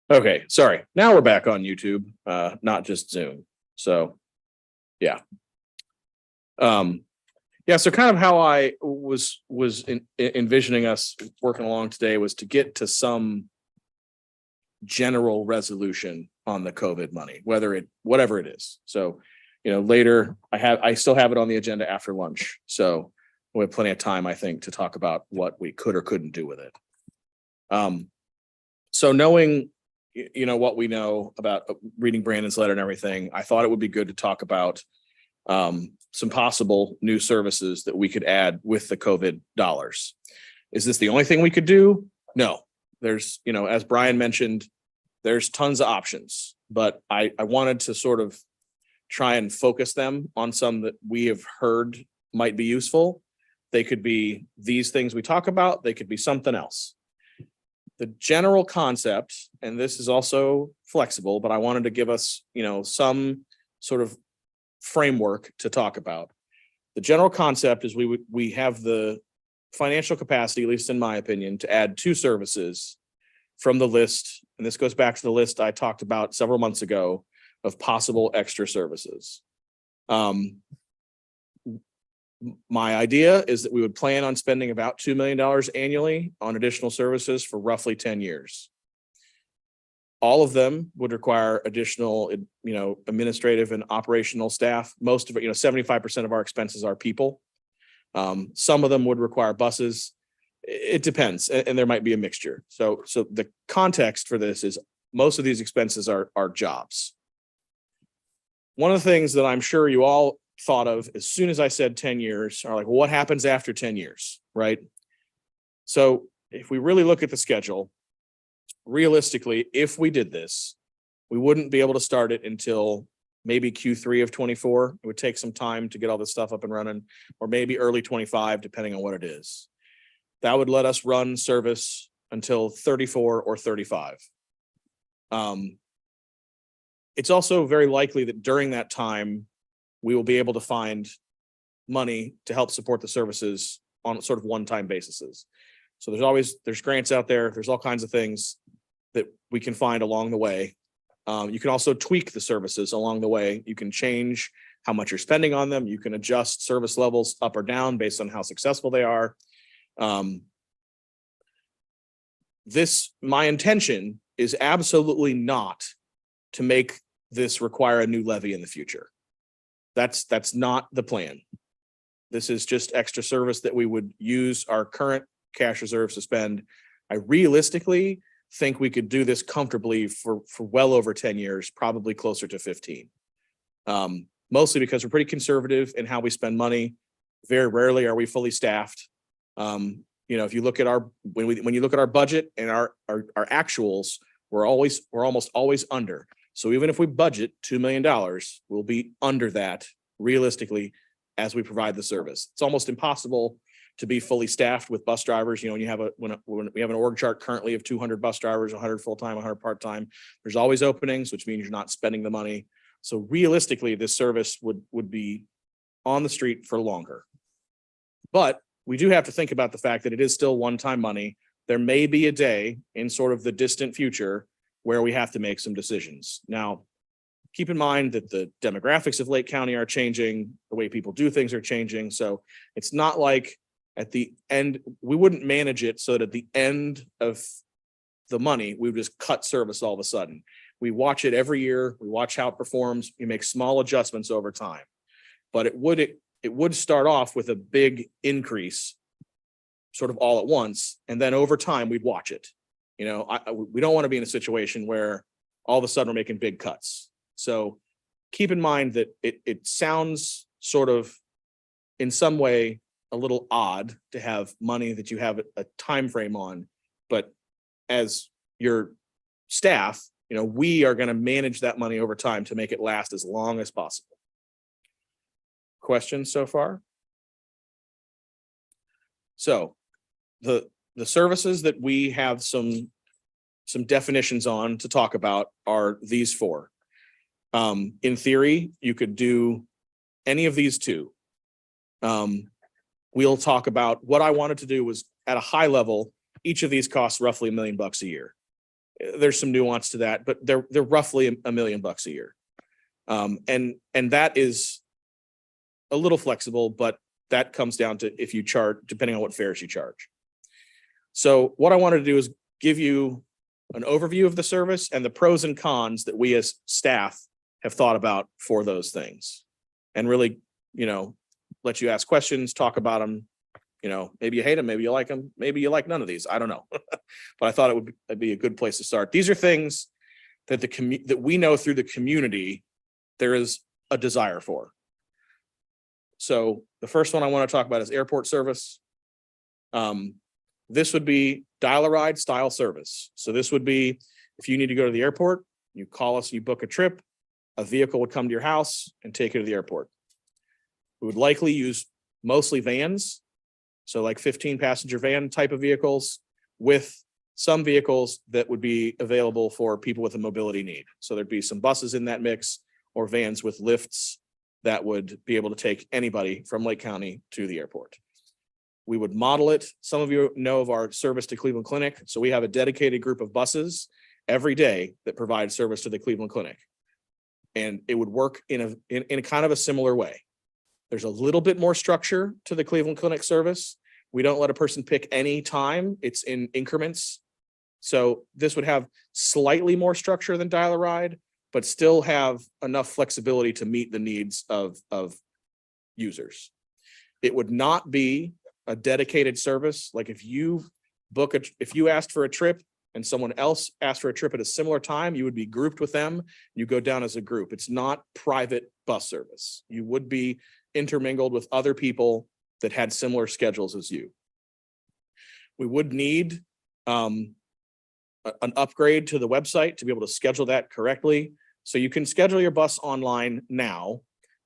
Okay, sorry. Now we're back on YouTube, not just Zoom. So, yeah. Yeah, so kind of how I was envisioning us working along today was to get to some general resolution on the COVID money, whatever it is. So, later I still have it on the agenda after lunch. So we have plenty of time, I think, to talk about what we could or couldn't do with it. So knowing what we know about reading Brandon's letter and everything, I thought it would be good to talk about some possible new services that we could add with the COVID dollars. Is this the only thing we could do? No. There's, as Brian mentioned, there's tons of options, but I wanted to sort of try and focus them on some that we have heard might be useful. They could be these things we talk about. They could be something else. The general concept, and this is also flexible, but I wanted to give us, some sort of framework to talk about. The general concept is we have the financial capacity, at least in my opinion, to add two services from the list. And this goes back to the list I talked about several months ago of possible extra services. My idea is that we would plan on spending about $2 million annually on additional services for roughly 10 years. All of them would require additional, administrative and operational staff. Most of it, 75% of our expenses are people. Some of them would require buses. It depends, and there might be a mixture. So the context for this is most of these expenses are jobs. One of the things that I'm sure you all thought of as soon as I said 10 years are like, well, what happens after 10 years, right? So if we really look at the schedule, realistically, if we did this, we wouldn't be able to start it until maybe Q3 of 24. It would take some time to get all this stuff up and running, or maybe early 25, depending on what it is. That would let us run service until 34 or 35. It's also very likely that during that time, we will be able to find money to help support the services on sort of one-time basis. So there's grants out there. There's all kinds of things that we can find along the way. You can also tweak the services along the way. You can change how much you're spending on them. You can adjust service levels up or down based on how successful they are. My intention is absolutely not to make this require a new levy in the future. That's not the plan. This is just extra service that we would use our current cash reserves to spend. I realistically think we could do this comfortably for well over 10 years, probably closer to 15. Mostly because we're pretty conservative in how we spend money. Very rarely are we fully staffed. If you look at when you look at our budget and our actuals, we're almost always under. So even if we budget $2 million, we'll be under that realistically as we provide the service. It's almost impossible to be fully staffed with bus drivers. When we have an org chart currently of 200 bus drivers, 100 full-time, 100 part-time, there's always openings, which means you're not spending the money. So realistically, this service would be on the street for longer. But we do have to think about the fact that it is still one-time money. There may be a day in sort of the distant future where we have to make some decisions. Now, keep in mind that the demographics of Lake County are changing, the way people do things are changing. So it's not like at the end, we wouldn't manage it so that at the end of the money, we would just cut service all of a sudden. We watch it every year. We watch how it performs. We make small adjustments over time. But it would start off with a big increase sort of all at once. And then over time, we'd watch it. We don't want to be in a situation where all of a sudden we're making big cuts. So keep in mind that it sounds sort of in some way a little odd to have money that you have a time frame on, but as your staff, we are going to manage that money over time to make it last as long as possible. Questions so far? So the services that we have some definitions on to talk about are these four. In theory, you could do any of these two. We'll talk about what I wanted to do was at a high level, each of these costs roughly $1 million a year. There's some nuance to that, but they're roughly $1 million a year. And that is a little flexible, but that comes down to if you charge, depending on what fares you charge. So what I wanted to do is give you an overview of the service and the pros and cons that we as staff have thought about for those things, and really, let you ask questions, talk about them. Maybe you hate them, maybe you like them, maybe you like none of these. I don't know, but I thought it would be a good place to start. These are things that that we know through the community there is a desire for. So the first one I want to talk about is airport service. This would be dial-a-ride style service. So this would be, if you need to go to the airport, you call us, you book a trip, a vehicle would come to your house and take you to the airport. We would likely use mostly vans. So like 15 passenger van type of vehicles, with some vehicles that would be available for people with a mobility need. So there'd be some buses in that mix, or vans with lifts that would be able to take anybody from Lake County to the airport. We would model it. Some of you know of our service to Cleveland Clinic. So we have a dedicated group of buses every day that provide service to the Cleveland Clinic. And it would work in a kind of a similar way. There's a little bit more structure to the Cleveland Clinic service. We don't let a person pick any time. It's in increments. So this would have slightly more structure than dial-a-ride, but still have enough flexibility to meet the needs of users. It would not be a dedicated service. Like if you asked for a trip and someone else asked for a trip at a similar time, you would be grouped with them. You go down as a group. It's not private bus service. You would be intermingled with other people that had similar schedules as you. We would need an upgrade to the website to be able to schedule that correctly. So you can schedule your bus online now,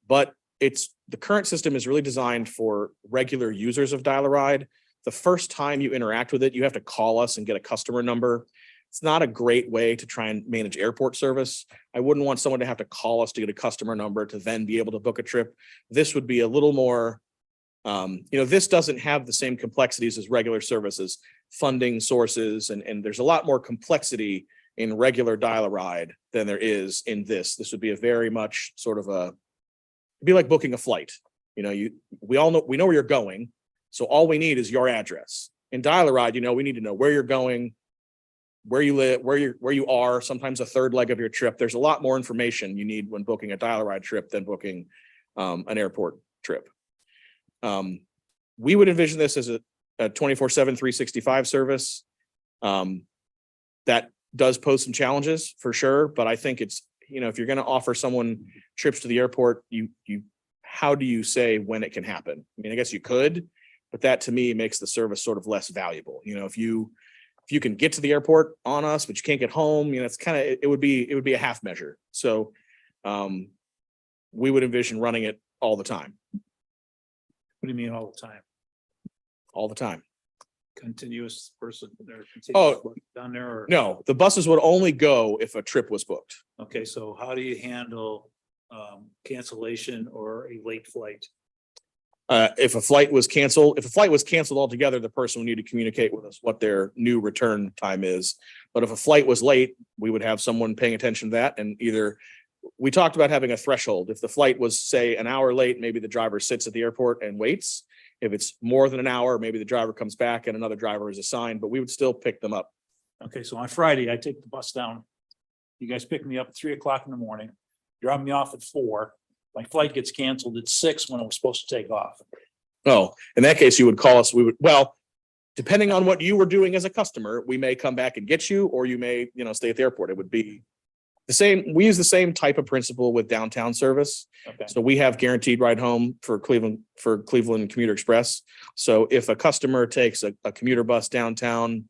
but the current system is really designed for regular users of dial-a-ride. The first time you interact with it, you have to call us and get a customer number. It's not a great way to try and manage airport service. I wouldn't want someone to have to call us to get a customer number to then be able to book a trip. This would be a little more, this doesn't have the same complexities as regular services, funding sources, and there's a lot more complexity in regular dial-a-ride than there is in this. This would be a very much sort of it'd be like booking a flight. We know where you're going. So all we need is your address. In dial-a-ride, we need to know where you're going, where you live, where you are, sometimes a third leg of your trip. There's a lot more information you need when booking a dial-a-ride trip than booking an airport trip. We would envision this as a 24/7, 365 service. That does pose some challenges for sure, but I think it's, if you're going to offer someone trips to the airport, how do you say when it can happen? I mean, I guess you could, but that to me makes the service sort of less valuable. If you can get to the airport on us, but you can't get home, it's kind of, it would be a half measure. So we would envision running it all the time. What do you mean all the time? All the time. Continuous person there? Down there? Or? No, the buses would only go if a trip was booked. Okay, so how do you handle cancellation or a late flight? If a flight was canceled altogether, the person would need to communicate with us what their new return time is. But if a flight was late, we would have someone paying attention to that. And we talked about having a threshold. If the flight was, say, an hour late, maybe the driver sits at the airport and waits. If it's more than an hour, maybe the driver comes back and another driver is assigned, but we would still pick them up. Okay, so on Friday, I take the bus down. You guys pick me up at 3:00 in the morning, drop me off at 4. My flight gets canceled at 6 when I was supposed to take off. Oh, in that case, you would call us. Depending on what you were doing as a customer, we may come back and get you, or you may, stay at the airport. It would be the same. We use the same type of principle with downtown service. Okay. So we have guaranteed ride home for Cleveland Commuter Express. So if a customer takes a commuter bus downtown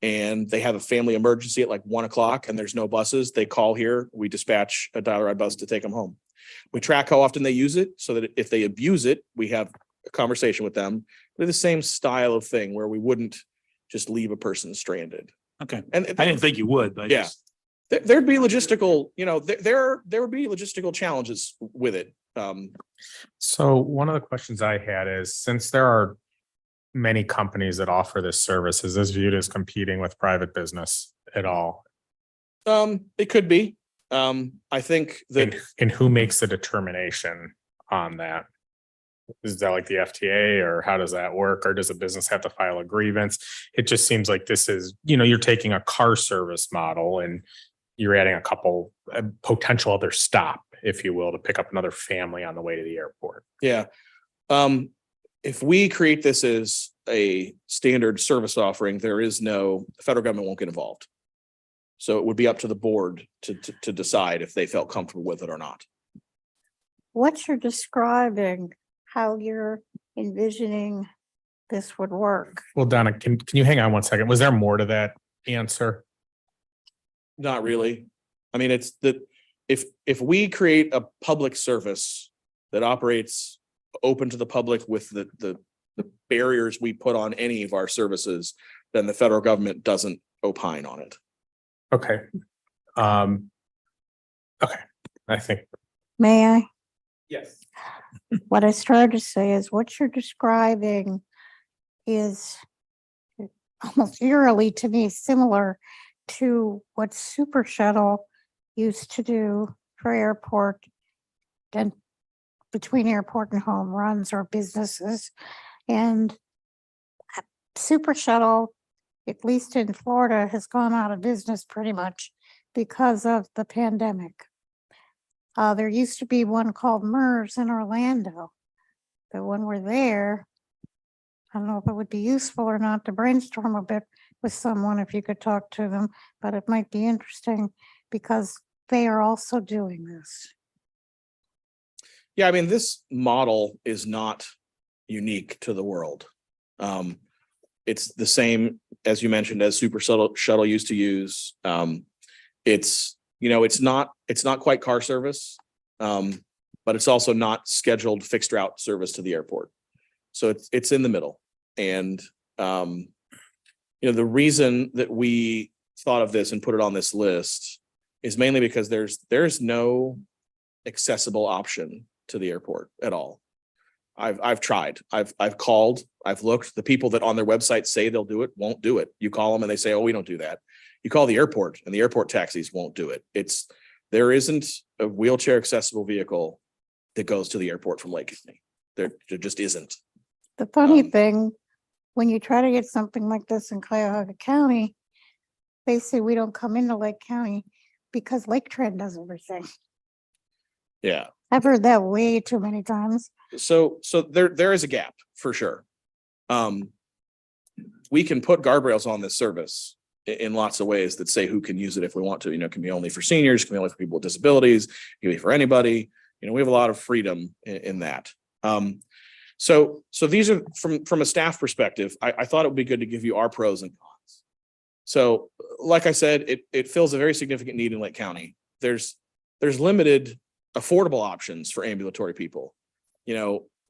and they have a family emergency at like 1:00 and there's no buses, they call here, we dispatch a dial-a-ride bus to take them home. We track how often they use it so that if they abuse it, we have a conversation with them. They're the same style of thing where we wouldn't just leave a person stranded. Okay. And I didn't think you would, but yeah. There'd be logistical, there would be logistical challenges with it. So one of the questions I had is, since there are many companies that offer this service, is this viewed as competing with private business? at all? It could be. I think that And who makes the determination on that? Is that like the FTA, or how does that work? Or does a business have to file a grievance? It just seems like this is, you're taking a car service model and you're adding a couple potential other stop, if you will, to pick up another family on the way to the airport. yeah. If we create this as a standard service offering, the federal government won't get involved. So it would be up to the board to decide if they felt comfortable with it or not. What you're describing, how you're envisioning this would work. Well, Donna, can you hang on one second? Was there more to that answer? Not really. I mean, it's that if we create a public service that operates open to the public with the barriers we put on any of our services, then the federal government doesn't opine on it. Okay. Okay, I think. May I? Yes. What I started to say is what you're describing is almost eerily to me similar to what Super Shuttle used to do for airport and between airport and home runs or businesses. And Super Shuttle, at least in Florida, has gone out of business pretty much because of the pandemic. There used to be one called MERS in Orlando. But when we're there, I don't know if it would be useful or not to brainstorm a bit with someone if you could talk to them, but it might be interesting because they are also doing this. Yeah, I mean, this model is not unique to the world. It's the same, as you mentioned, as Super Shuttle used to use. It's not quite car service, but it's also not scheduled fixed route service to the airport. So it's in the middle. And the reason that we thought of this and put it on this list is mainly because there's no accessible option to the airport at all. I've tried. I've called. I've looked. The people that on their website say they'll do it won't do it. You call them and they say, "Oh, we don't do that." You call the airport and the airport taxis won't do it. There isn't a wheelchair accessible vehicle that goes to the airport from Laketran. There just isn't. The funny thing, when you try to get something like this in Cuyahoga County, they say we don't come into Lake County because Laketran does everything. Yeah. I've heard that way too many times. So there is a gap for sure. We can put guardrails on this service in lots of ways that say who can use it if we want to. It can be only for seniors, can be only for people with disabilities, it can be for anybody. We have a lot of freedom in that. So these are from a staff perspective. I thought it would be good to give you our pros and cons. So, like I said, it fills a very significant need in Lake County. There's limited affordable options for ambulatory people.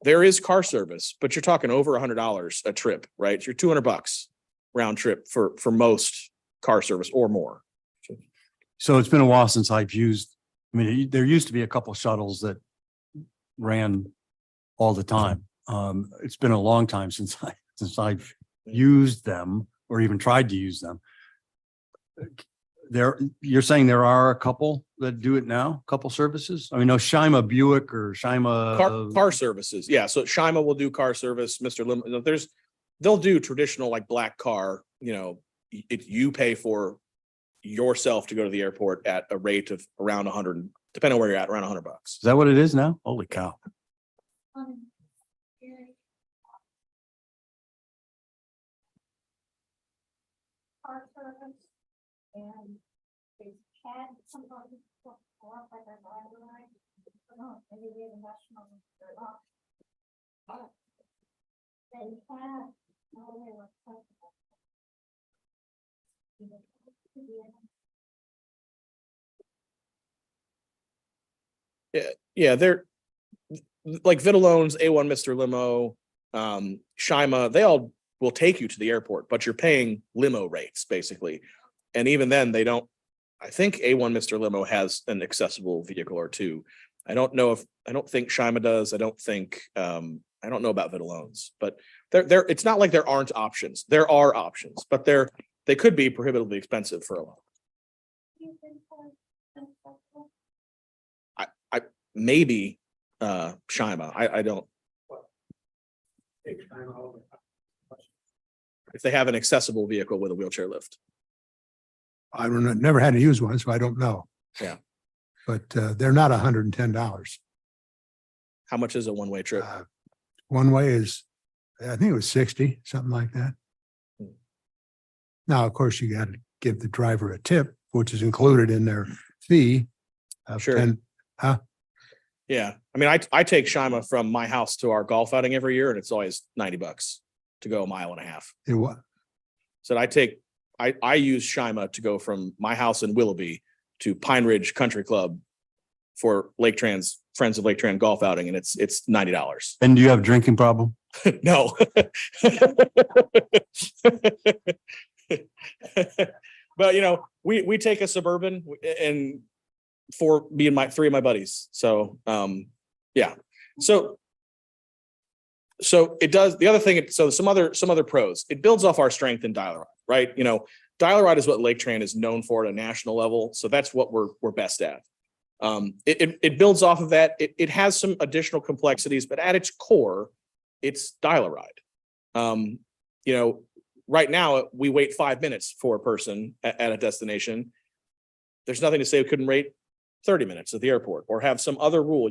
There is car service, but you're talking over $100 a trip, right? You're $200 round trip for most car service or more. So it's been a while since I've used, there used to be a couple shuttles that ran all the time. It's been a long time since I've used them or even tried to use them. You're saying there are a couple that do it now, couple services? Shima Buick or Shima. Car services. Yeah. So Shima will do car service. Mr. Lim, they'll do traditional like black car, you pay for yourself to go to the airport at a rate of around 100, depending on where you're at, around $100. Is that what it is now? Holy cow. Car service and they had somebody like a driver line. Maybe we have a national. They had no way of Yeah, they're like Vitalone's, A1 Mr. Limo, Shima, they all will take you to the airport, but you're paying limo rates basically. And even then they don't, I think A1 Mr. Limo has an accessible vehicle or two. I don't think Shima does. I don't know about Vitalone's, but it's not like there aren't options. There are options, but they're they could be prohibitively expensive for a lot. Maybe Shima. I don't, if they have an accessible vehicle with a wheelchair lift. I don't know, never had to use one, so I don't know. Yeah. But they're not $110. How much is a one-way trip? One way is, I think it was 60, something like that. Now, of course, you got to give the driver a tip, which is included in their fee. of Sure. 10 Yeah, I mean, I take Shima from my house to our golf outing every year, and it's always $90 to go a mile and a half. It was, So I use Shima to go from my house in Willoughby to Pine Ridge Country Club for Laketran's Friends of Laketran golf outing, and it's $90. And do you have a drinking problem? No. But we take a Suburban and for me and three of my buddies. So yeah. So it does the other thing. So some other pros. It builds off our strength in dial-a-ride, right? Dial-a-ride is what Laketran is known for at a national level. So that's what we're best at. It builds off of that. It has some additional complexities, but at its core, it's dial-a-ride. Right now we wait 5 minutes for a person at a destination. There's nothing to say we couldn't wait 30 minutes at the airport or have some other rule.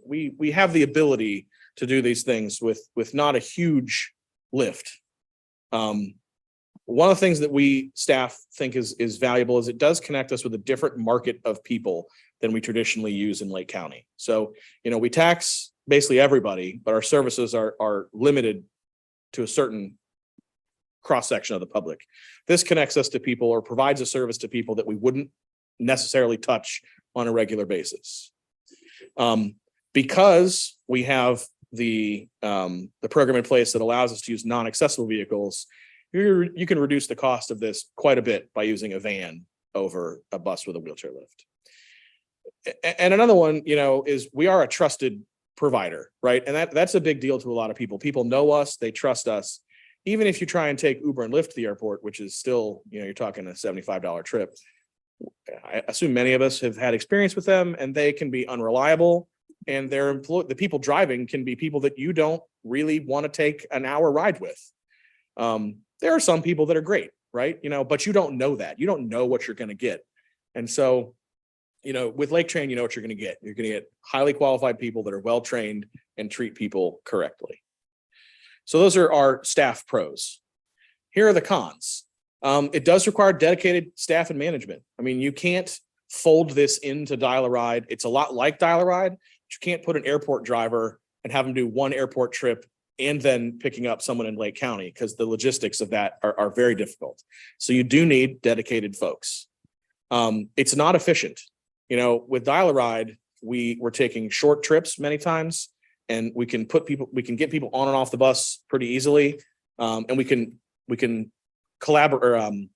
We have the ability to do these things with not a huge lift. One of the things that we staff think is valuable is it does connect us with a different market of people than we traditionally use in Lake County. So, we tax basically everybody, but our services are limited to a certain cross-section of the public. This connects us to people or provides a service to people that we wouldn't necessarily touch on a regular basis. Because we have the program in place that allows us to use non-accessible vehicles, you can reduce the cost of this quite a bit by using a van over a bus with a wheelchair lift. And another one, is we are a trusted provider, right? And that's a big deal to a lot of people. People know us, they trust us. Even if you try and take Uber and Lyft to the airport, which is still, you're talking a $75 trip. I assume many of us have had experience with them, and they can be unreliable, and the people driving can be people that you don't really want to take an hour ride with. There are some people that are great, right? But you don't know that. You don't know what you're going to get. And so, with Laketran, you know what you're going to get. You're going to get highly qualified people that are well-trained and treat people correctly. So those are our staff pros. Here are the cons. It does require dedicated staff and management. I mean, you can't fold this into dial-a-ride. It's a lot like dial-a-ride, but you can't put an airport driver and have them do one airport trip and then picking up someone in Lake County, because the logistics of that are very difficult. So you do need dedicated folks. It's not efficient. With dial-a-ride, we're taking short trips many times, and we can get people on and off the bus pretty easily. And we can collaborate,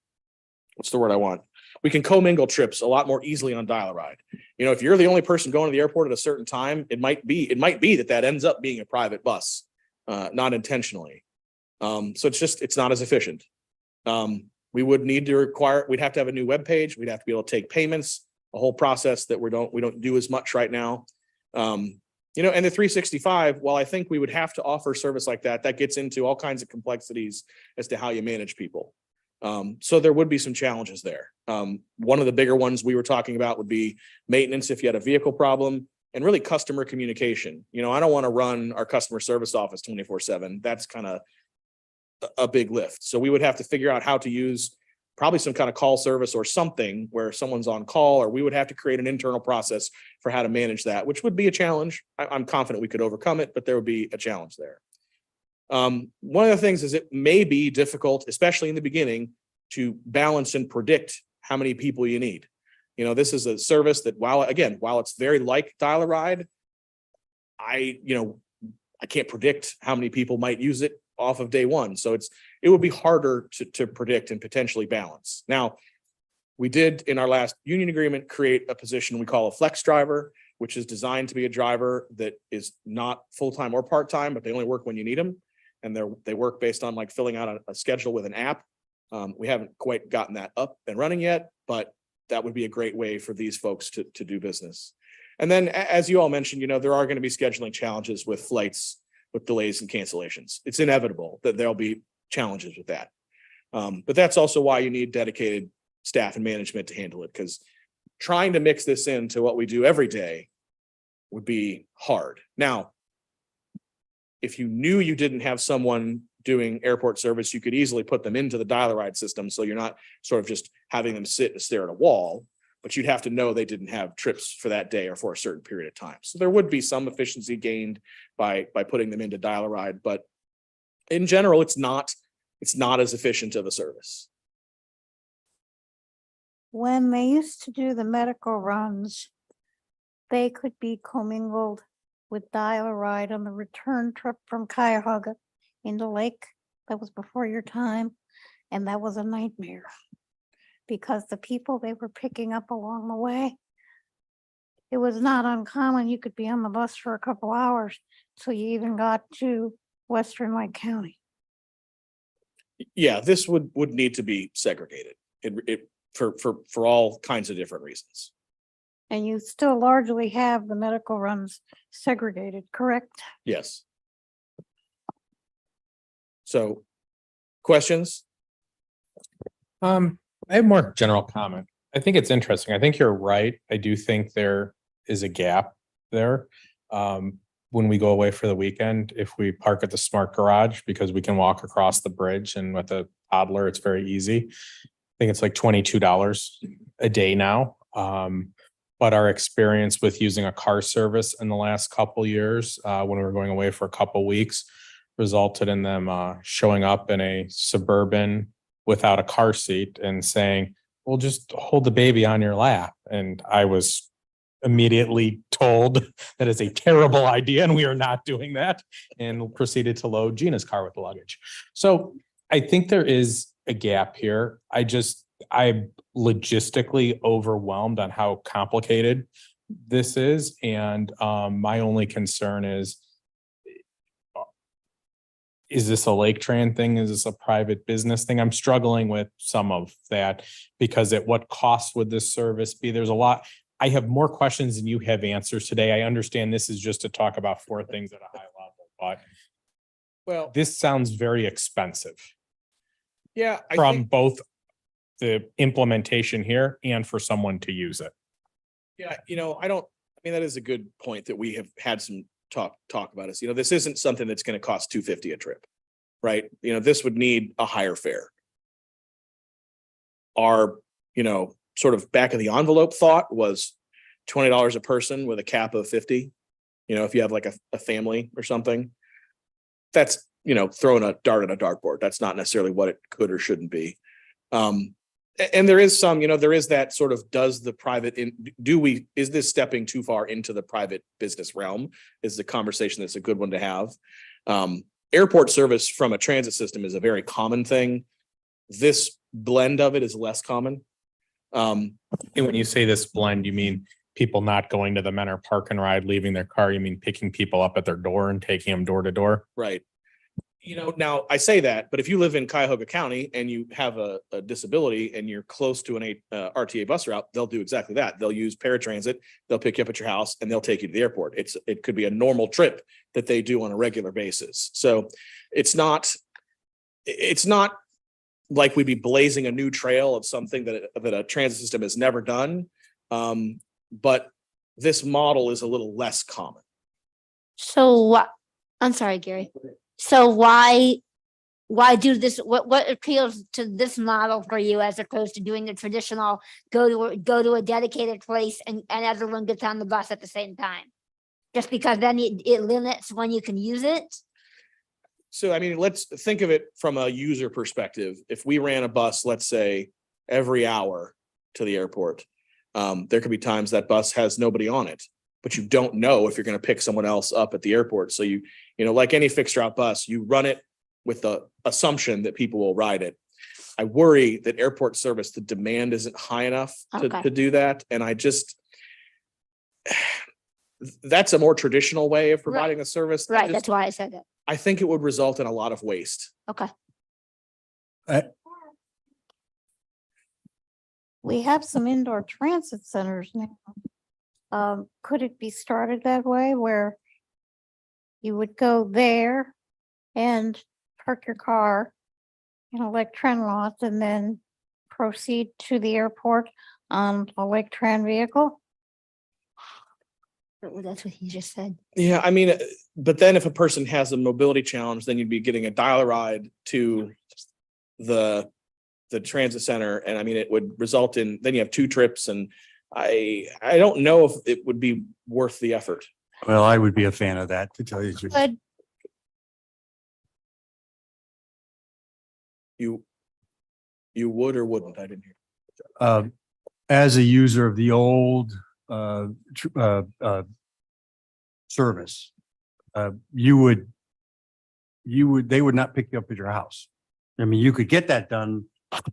what's the word I want? We can commingle trips a lot more easily on dial-a-ride. If you're the only person going to the airport at a certain time, it might be that ends up being a private bus, not intentionally. So it's not as efficient. We'd have to have a new web page. We'd have to be able to take payments, a whole process that we don't do as much right now. And the 365, while I think we would have to offer service like that gets into all kinds of complexities as to how you manage people. So there would be some challenges there. One of the bigger ones we were talking about would be maintenance if you had a vehicle problem, and really customer communication. I don't want to run our customer service office 24/7. That's kind of a big lift. So we would have to figure out how to use probably some kind of call service or something where someone's on call, or we would have to create an internal process for how to manage that, which would be a challenge. I'm confident we could overcome it, but there would be a challenge there. One of the things is it may be difficult, especially in the beginning, to balance and predict how many people you need. This is a service that while it's very like dial-a-ride, I can't predict how many people might use it off of day one. So it would be harder to predict and potentially balance. Now, we did in our last union agreement create a position we call a flex driver, which is designed to be a driver that is not full-time or part-time, but they only work when you need them. And they work based on like filling out a schedule with an app. We haven't quite gotten that up and running yet, but that would be a great way for these folks to do business. And then, as you all mentioned, there are going to be scheduling challenges with flights, with delays and cancellations. It's inevitable that there'll be challenges with that. But that's also why you need dedicated staff and management to handle it, because trying to mix this into what we do every day would be hard. Now, if you knew you didn't have someone doing airport service, you could easily put them into the dial-a-ride system. So you're not sort of just having them sit and stare at a wall, but you'd have to know they didn't have trips for that day or for a certain period of time. So there would be some efficiency gained by putting them into dial-a-ride, but in general, it's not as efficient of a service. When they used to do the medical runs, they could be commingled with dial-a-ride on the return trip from Cuyahoga into Lake. That was before your time, and that was a nightmare because the people they were picking up along the way, it was not uncommon. You could be on the bus for a couple hours till you even got to Western Lake County. Yeah, this would need to be segregated for all kinds of different reasons. And you still largely have the medical runs segregated, correct? Yes. So, questions? I have more general comment. I think it's interesting. I think you're right. I do think there is a gap there. When we go away for the weekend, if we park at the smart garage, because we can walk across the bridge, and with a toddler, it's very easy. I think it's like $22 a day now. But our experience with using a car service in the last couple years, when we were going away for a couple weeks, resulted in them showing up in a Suburban without a car seat and saying, well, just hold the baby on your lap. And I was immediately told that is a terrible idea and we are not doing that, and proceeded to load Gina's car with the luggage. So I think there is a gap here. I'm logistically overwhelmed on how complicated this is. And my only concern is this a Laketran thing? Is this a private business thing? I'm struggling with some of that, because at what cost would this service be? There's a lot. I have more questions than you have answers today. I understand this is just to talk about 4 things at a high level, but this sounds very expensive. Yeah, From both the implementation here and for someone to use it. Yeah, that is a good point that we have had some talk about is, this isn't something that's going to cost $250 a trip, right? This would need a higher fare. Our, sort of back of the envelope thought was $20 a person with a cap of 50. If you have like a family or something, that's, throwing a dart at a dartboard. That's not necessarily what it could or shouldn't be. And there is some, there is that sort of, is this stepping too far into the private business realm is the conversation that's a good one to have. Airport service from a transit system is a very common thing. This blend of it is less common. And when you say this blend, you mean people not going to the Menor Park and Ride, leaving their car? You mean picking people up at their door and taking them door to door? Right. Now I say that, but if you live in Cuyahoga County and you have a disability and you're close to an RTA bus route, they'll do exactly that. They'll use paratransit, they'll pick you up at your house and they'll take you to the airport. It could be a normal trip that they do on a regular basis. So it's not like we'd be blazing a new trail of something that a transit system has never done. But this model is a little less common. So I'm sorry, Gary. So why do this? What appeals to this model for you as opposed to doing the traditional go to a dedicated place and everyone gets on the bus at the same time? Just because then it limits when you can use it? So, let's think of it from a user perspective. If we ran a bus, let's say every hour to the airport, there could be times that bus has nobody on it, but you don't know if you're going to pick someone else up at the airport. So like any fixed route bus, you run it with the assumption that people will ride it. I worry that airport service, the demand isn't high enough to do that. And that's a more traditional way of providing a service. Right. That's why I said that. I think it would result in a lot of waste. Okay. we have some indoor transit centers now. Could it be started that way where you would go there and park your car in a Laketran lot and then proceed to the airport on a Laketran vehicle? That's what he just said. Yeah, I mean, but then if a person has a mobility challenge, then you'd be getting a dial ride to the transit center. And I mean, it would result in, then you have 2 trips, and I don't know if it would be worth the effort. Well, I would be a fan of that, to tell you the truth. But You would or wouldn't? I didn't hear. As a user of the old service, they would not pick you up at your house. I mean, you could get that done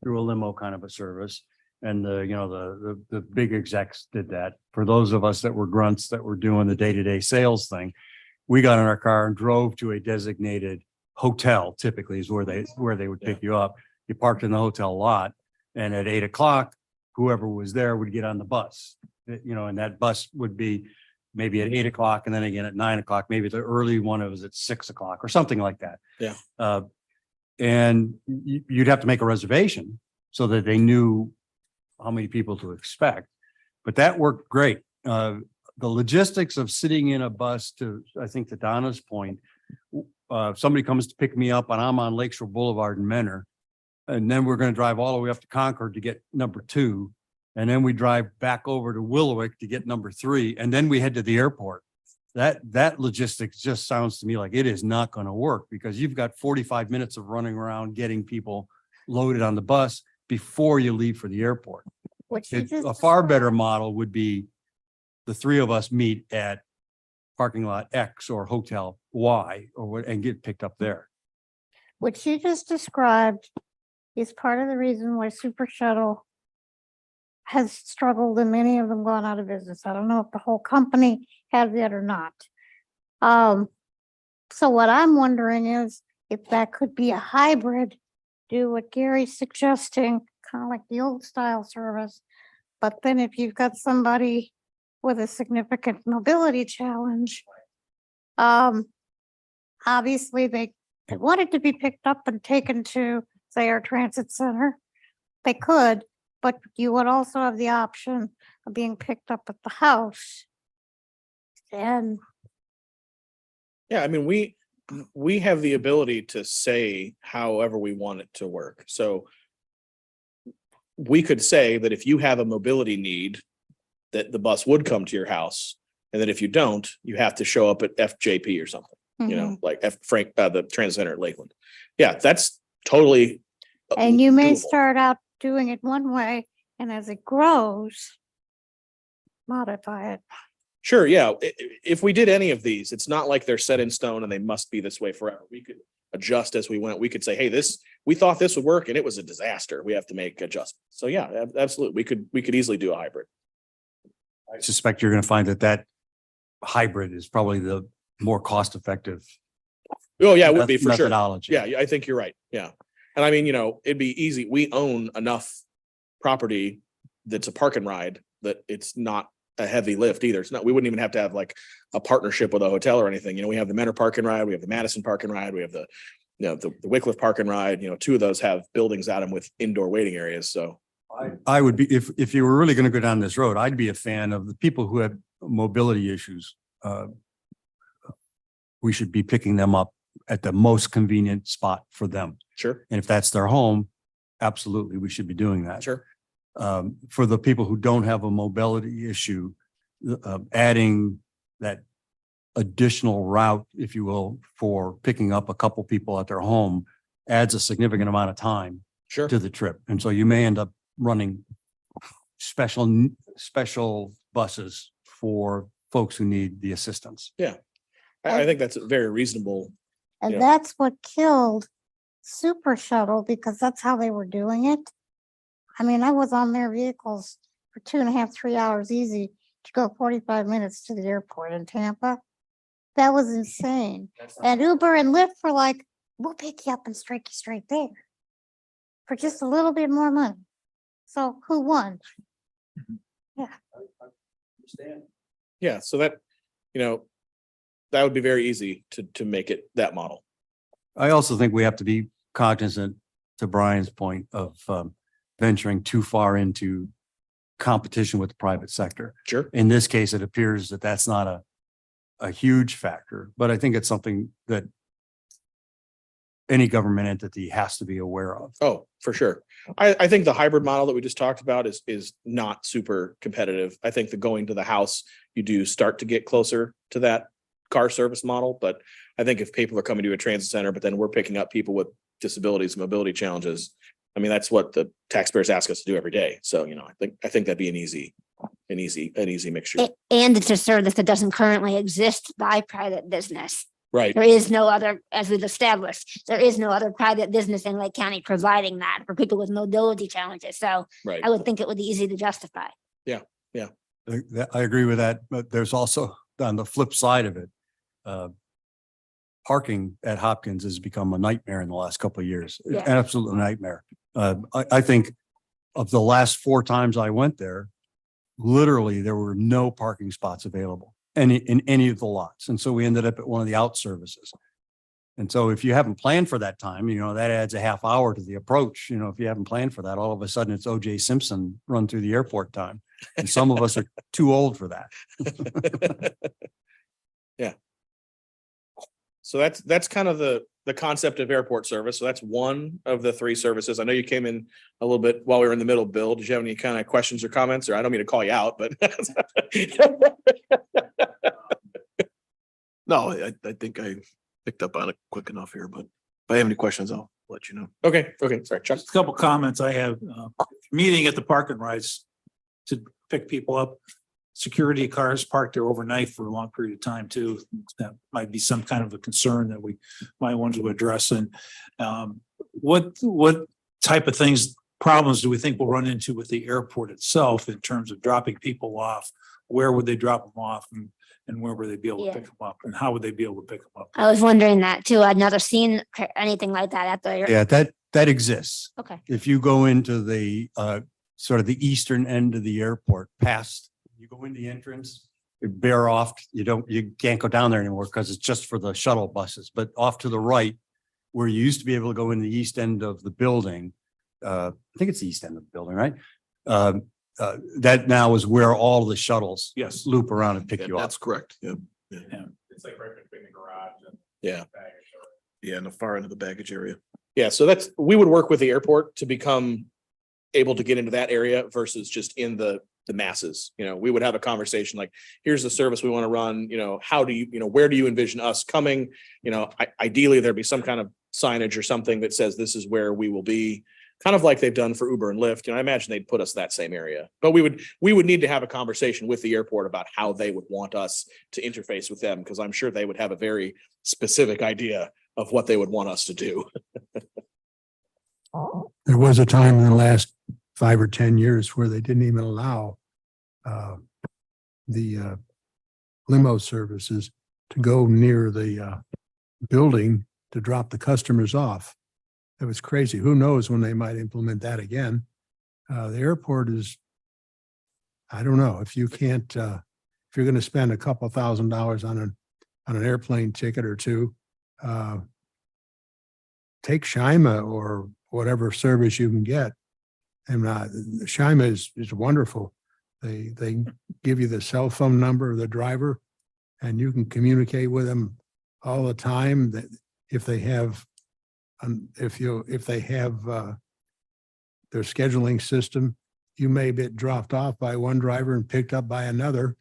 through a limo kind of a service. And the big execs did that. For those of us that were grunts that were doing the day-to-day sales thing, we got in our car and drove to a designated hotel, typically is where they would pick you up. You parked in the hotel lot, and at 8 o'clock, whoever was there would get on the bus. And that bus would be maybe at 8 o'clock, and then again at 9 o'clock, maybe the early one was at 6 o'clock or something like that. Yeah. And you'd have to make a reservation so that they knew how many people to expect, but that worked great. The logistics of sitting in a bus, I think to Donna's point, somebody comes to pick me up and I'm on Lakeshore Boulevard in Menor, and then we're going to drive all the way up to Concord to get number 2. And then we drive back over to Willowick to get number 3. And then we head to the airport. That logistics just sounds to me like it is not going to work, because you've got 45 minutes of running around getting people loaded on the bus before you leave for the airport. which you just A far better described. model would be the 3 of us meet at parking lot X or hotel Y and get picked up there. What you just described is part of the reason why Super Shuttle has struggled and many of them gone out of business. I don't know if the whole company has yet or not. So what I'm wondering is if that could be a hybrid, do what Gary's suggesting, kind of like the old style service. But then if you've got somebody with a significant mobility challenge, obviously they wanted to be picked up and taken to, say, our transit center. They could, but you would also have the option of being picked up at the house. And Yeah, I mean, we have the ability to say however we want it to work. So we could say that if you have a mobility need, that the bus would come to your house, and that if you don't, you have to show up at FJP or something, like the transit center at Lakeland. Yeah, that's totally. And you may doable. start out doing it one way, and as it grows, modify it. Sure, yeah. If we did any of these, it's not like they're set in stone and they must be this way forever. We could adjust as we went. We could say, hey, we thought this would work and it was a disaster. We have to make adjustments. So yeah, absolutely. We could easily do a hybrid. I suspect you're going to find that hybrid is probably the more cost-effective. Oh, yeah, it would be for sure. Methodology. Yeah, I think you're right. Yeah. And I mean, it'd be easy. We own enough property that's a park and ride that it's not a heavy lift either. It's not, we wouldn't even have to have like a partnership with a hotel or anything. We have the Menor Park and Ride, we have the Madison Park and Ride, we have the Wickliffe Park and Ride. 2 of those have buildings at them with indoor waiting areas. So I would be, if you were really going to go down this road, I'd be a fan of the people who have mobility issues. We should be picking them up at the most convenient spot for them. sure, And if that's their home, absolutely, we should be doing that. sure. For the people who don't have a mobility issue, adding that additional route, if you will, for picking up a couple people at their home adds a significant amount of time Sure. to the trip. And so you may end up running special buses for folks who need the assistance. I think that's a very reasonable. And Yeah. that's what killed Super Shuttle, because that's how they were doing it. I mean, I was on their vehicles for 2.5, 3 hours easy to go 45 minutes to the airport in Tampa. That was insane. And Uber and Lyft were like, we'll pick you up and straight you straight there for just a little bit more money. So who won? Yeah, so that, that would be very easy to make it that model. I also think we have to be cognizant, to Brian's point, of venturing too far into competition with the private sector. Sure. In this case, it appears that that's not a huge factor, but I think it's something that any government entity has to be aware of. Oh, for sure. I think the hybrid model that we just talked about is not super competitive. I think the going to the house, you do start to get closer to that car service model. But I think if people are coming to a transit center, but then we're picking up people with disabilities, mobility challenges, I mean, that's what the taxpayers ask us to do every day. So, I think that'd be an easy mixture. And it's a service that doesn't currently exist by private business. Right. There is no other, as we've established, there is no other private business in Lake County providing that for people with mobility challenges. So Right. I would think it would be easy to justify. I agree with that, but there's also on the flip side of it, parking at Hopkins has become a nightmare in the last couple of years. Yeah. An absolute nightmare. I think of the last 4 times I went there, literally there were no parking spots available in any of the lots. And so we ended up at one of the out services. And so if you haven't planned for that time, that adds a half hour to the approach. If you haven't planned for that, all of a sudden it's O.J. Simpson run through the airport time. And some of us are too old for that. Yeah. So that's kind of the concept of airport service. So that's one of the 3 services. I know you came in a little bit while we were in the middle, Bill. Did you have any kind of questions or comments? Or I don't mean to call you out, but No, I think I picked up on it quick enough here, but if I have any questions, I'll let you know. okay. Sorry, Chuck. Just a couple comments I have, meeting at the park and rides to pick people up. Security cars parked there overnight for a long period of time too. That might be some kind of a concern that we might want to address. And what type of problems do we think we'll run into with the airport itself in terms of dropping people off? Where would they drop them off and where would they be able to Yeah. pick them up? And how would they be able to pick them up? I was wondering that too. I'd never seen anything like that at the. Yeah, that exists. Okay. If you go into the sort of the eastern end of the airport, you go in the entrance, you bear off, you can't go down there anymore because it's just for the shuttle buses, but off to the right, where you used to be able to go in the east end of the building, I think it's the east end of the building, right? That now is where all the shuttles Yes. loop around and pick Yeah, you up. that's correct. Yeah. It's like right between the garage and. Yeah. Yeah, in the far end of the baggage area. Yeah. So we would work with the airport to become able to get into that area versus just in the masses. We would have a conversation like, here's the service we want to run, how do you, where do you envision us coming? Ideally there'd be some kind of signage or something that says this is where we will be, kind of like they've done for Uber and Lyft. I imagine they'd put us that same area, but we would need to have a conversation with the airport about how they would want us to interface with them. Cause I'm sure they would have a very specific idea of what they would want us to do. There was a time in the last 5 or 10 years where they didn't even allow the limo services to go near the building to drop the customers off. It was crazy. Who knows when they might implement that again? The airport is, I don't know, if you can't, if you're going to spend a couple $1,000s on an airplane ticket or 2, take Shima or whatever service you can get. And Shima is wonderful. They give you the cell phone number of the driver and you can communicate with them all the time. That if they have their scheduling system, you may get dropped off by one driver and picked up by another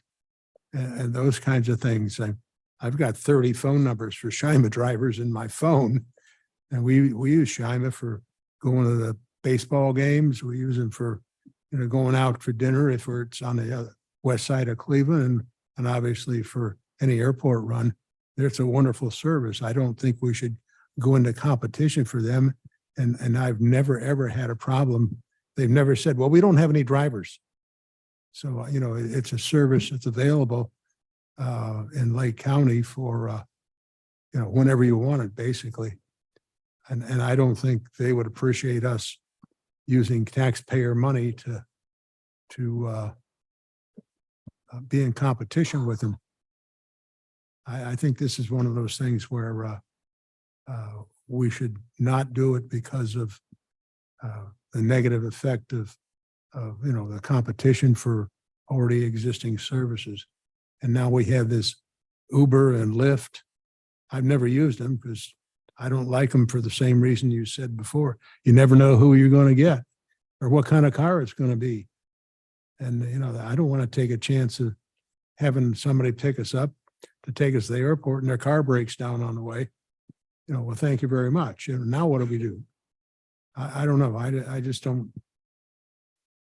and those kinds of things. I've got 30 phone numbers for Shima drivers in my phone. And we use Shima for going to the baseball games. We use them for, going out for dinner if it's on the west side of Cleveland and obviously for any airport run. It's a wonderful service. I don't think we should go into competition for them. And I've never, ever had a problem. They've never said, well, we don't have any drivers. So, it's a service that's available in Lake County for, whenever you want it, basically. And I don't think they would appreciate us using taxpayer money to be in competition with them. I think this is one of those things where we should not do it because of the negative effect of the competition for already existing services. And now we have this Uber and Lyft. I've never used them because I don't like them for the same reason you said before. You never know who you're going to get or what kind of car it's going to be. And, I don't want to take a chance of having somebody pick us up to take us to the airport and their car breaks down on the way. Well, thank you very much. Now what do we do? I don't know. I just don't.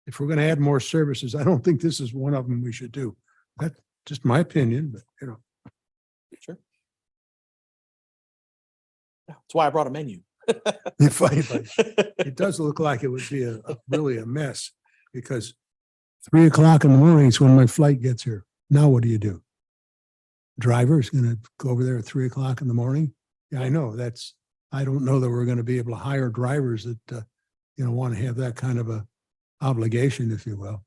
If we're going to add more services, I don't think this is one of them we should do. That's just my opinion, but Sure. That's why I brought a menu. it does look like it would be really a mess because 3 o'clock in the morning is when my flight gets here. Now what do you do? Driver is going to go over there at 3 o'clock in the morning. Yeah, I know I don't know that we're going to be able to hire drivers that, want to have that kind of a obligation, if you will.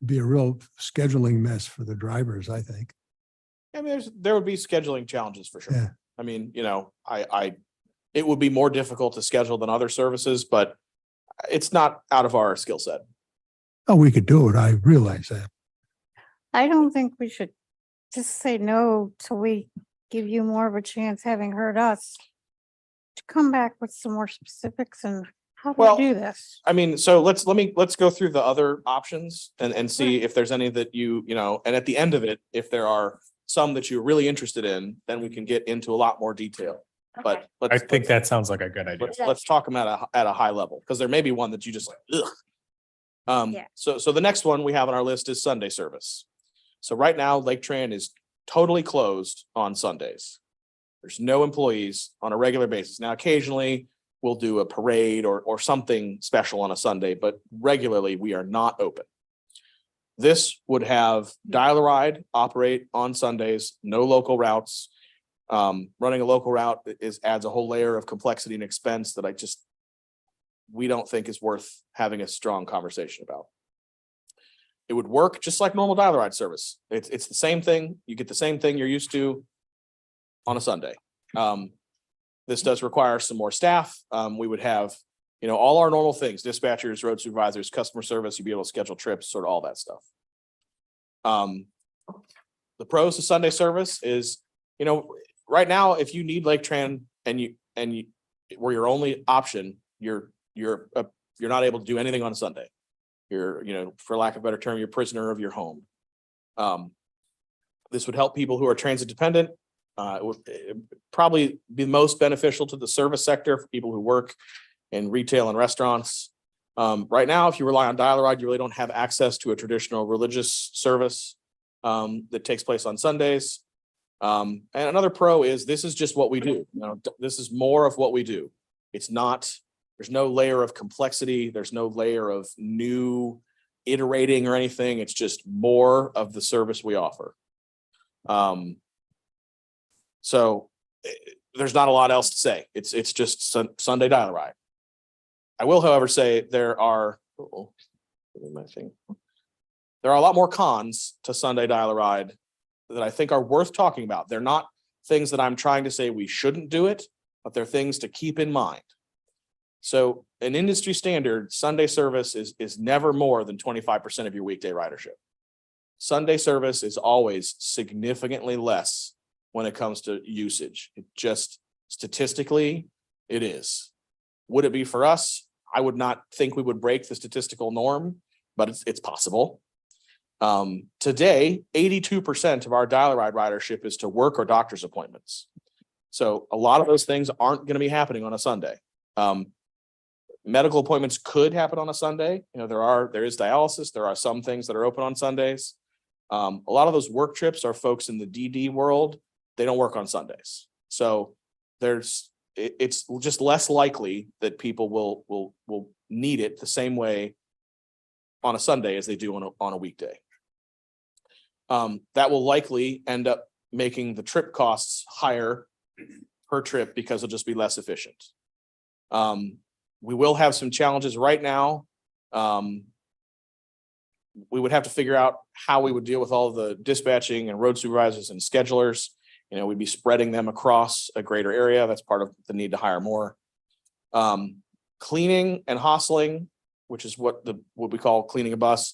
Be a real scheduling mess for the drivers, I think. I mean, there would be scheduling challenges for sure. Yeah. I mean, it would be more difficult to schedule than other services, but it's not out of our skill set. Oh, we could do it. I realize that. I don't think we should just say no till we give you more of a chance, having heard us, to come back with some more specifics and how Well, to do this. I mean, so let's go through the other options and see if there's any that and at the end of it, if there are some that you're really interested in, then we can get into a lot more detail. But I think that sounds like a good idea. let's talk them at a high level, because there may be one that you just like, ugh. Yeah. So the next one we have on our list is Sunday service. So right now, Laketran is totally closed on Sundays. There's no employees on a regular basis. Now, occasionally we'll do a parade or something special on a Sunday, but regularly we are not open. This would have Dial-A-Ride operate on Sundays, no local routes. Running a local route adds a whole layer of complexity and expense that we don't think is worth having a strong conversation about. It would work just like normal Dial-A-Ride service. It's the same thing. You get the same thing you're used to on a Sunday. This does require some more staff. We would have, all our normal things, dispatchers, road supervisors, customer service, you'd be able to schedule trips, sort of all that stuff. The pros to Sunday service is, right now, if you need Laketran and we're your only option, you're not able to do anything on a Sunday. You're, for lack of a better term, you're prisoner of your home. This would help people who are transit dependent. It would probably be most beneficial to the service sector for people who work in retail and restaurants. Right now, if you rely on Dial-A-Ride, you really don't have access to a traditional religious service that takes place on Sundays. And another pro is this is just what we do. This is more of what we do. There's no layer of complexity. There's no layer of new iterating or anything. It's just more of the service we offer. So there's not a lot else to say. It's just Sunday Dial-A-Ride. I will, however, say there are a lot more cons to Sunday Dial-A-Ride that I think are worth talking about. They're not things that I'm trying to say we shouldn't do it, but they're things to keep in mind. So an industry standard Sunday service is never more than 25% of your weekday ridership. Sunday service is always significantly less when it comes to usage. It just statistically, it is. Would it be for us? I would not think we would break the statistical norm, but it's possible. Today, 82% of our Dial-A-Ride ridership is to work or doctor's appointments. So a lot of those things aren't going to be happening on a Sunday. Medical appointments could happen on a Sunday. There is dialysis. There are some things that are open on Sundays. A lot of those work trips are folks in the DD world. They don't work on Sundays. So it's just less likely that people will need it the same way on a Sunday as they do on a weekday. That will likely end up making the trip costs higher per trip because it'll just be less efficient. We will have some challenges right now. We would have to figure out how we would deal with all the dispatching and road supervisors and schedulers. You know, we'd be spreading them across a greater area. That's part of the need to hire more. Cleaning and hostling, which is what we call cleaning a bus,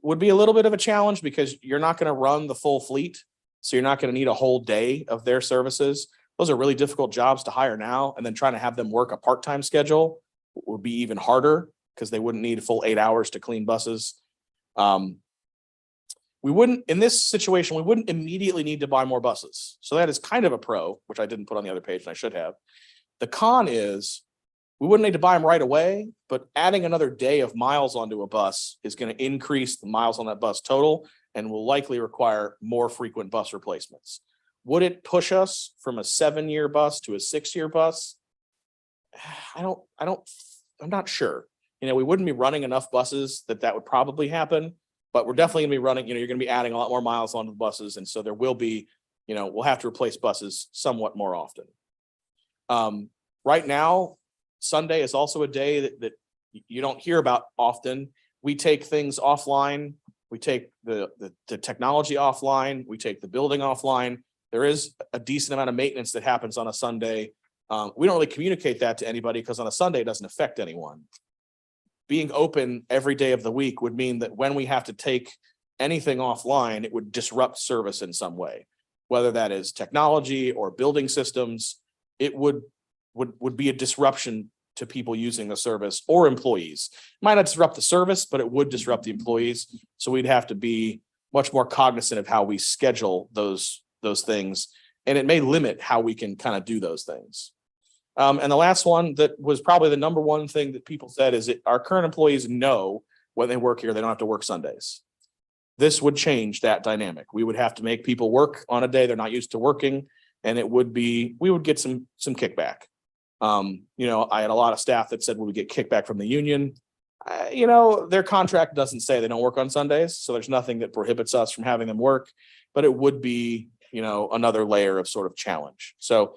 would be a little bit of a challenge because you're not going to run the full fleet. So you're not going to need a whole day of their services. Those are really difficult jobs to hire now. And then trying to have them work a part-time schedule would be even harder because they wouldn't need a full 8 hours to clean buses. We wouldn't, in this situation, we wouldn't immediately need to buy more buses. So that is kind of a pro, which I didn't put on the other page and I should have. The con is we wouldn't need to buy them right away, but adding another day of miles onto a bus is going to increase the miles on that bus total and will likely require more frequent bus replacements. Would it push us from a 7-year bus to a 6-year bus? I'm not sure. You know, we wouldn't be running enough buses that would probably happen, but we're definitely gonna be running, you know, you're gonna be adding a lot more miles onto the buses. And so there will be, you know, we'll have to replace buses somewhat more often. Right now, Sunday is also a day that you don't hear about often. We take things offline. We take the technology offline. We take the building offline. There is a decent amount of maintenance that happens on a Sunday. We don't really communicate that to anybody because on a Sunday, it doesn't affect anyone. Being open every day of the week would mean that when we have to take anything offline, it would disrupt service in some way, whether that is technology or building systems. It would be a disruption to people using the service or employees. Might not disrupt the service, but it would disrupt the employees. So we'd have to be much more cognizant of how we schedule those things. And it may limit how we can kind of do those things. And the last one that was probably the number one thing that people said is our current employees know when they work here, they don't have to work Sundays. This would change that dynamic. We would have to make people work on a day they're not used to working. And we would get some kickback. You know, I had a lot of staff that said we would get kickback from the union. You know, their contract doesn't say they don't work on Sundays. So there's nothing that prohibits us from having them work, but it would be, you know, another layer of sort of challenge. So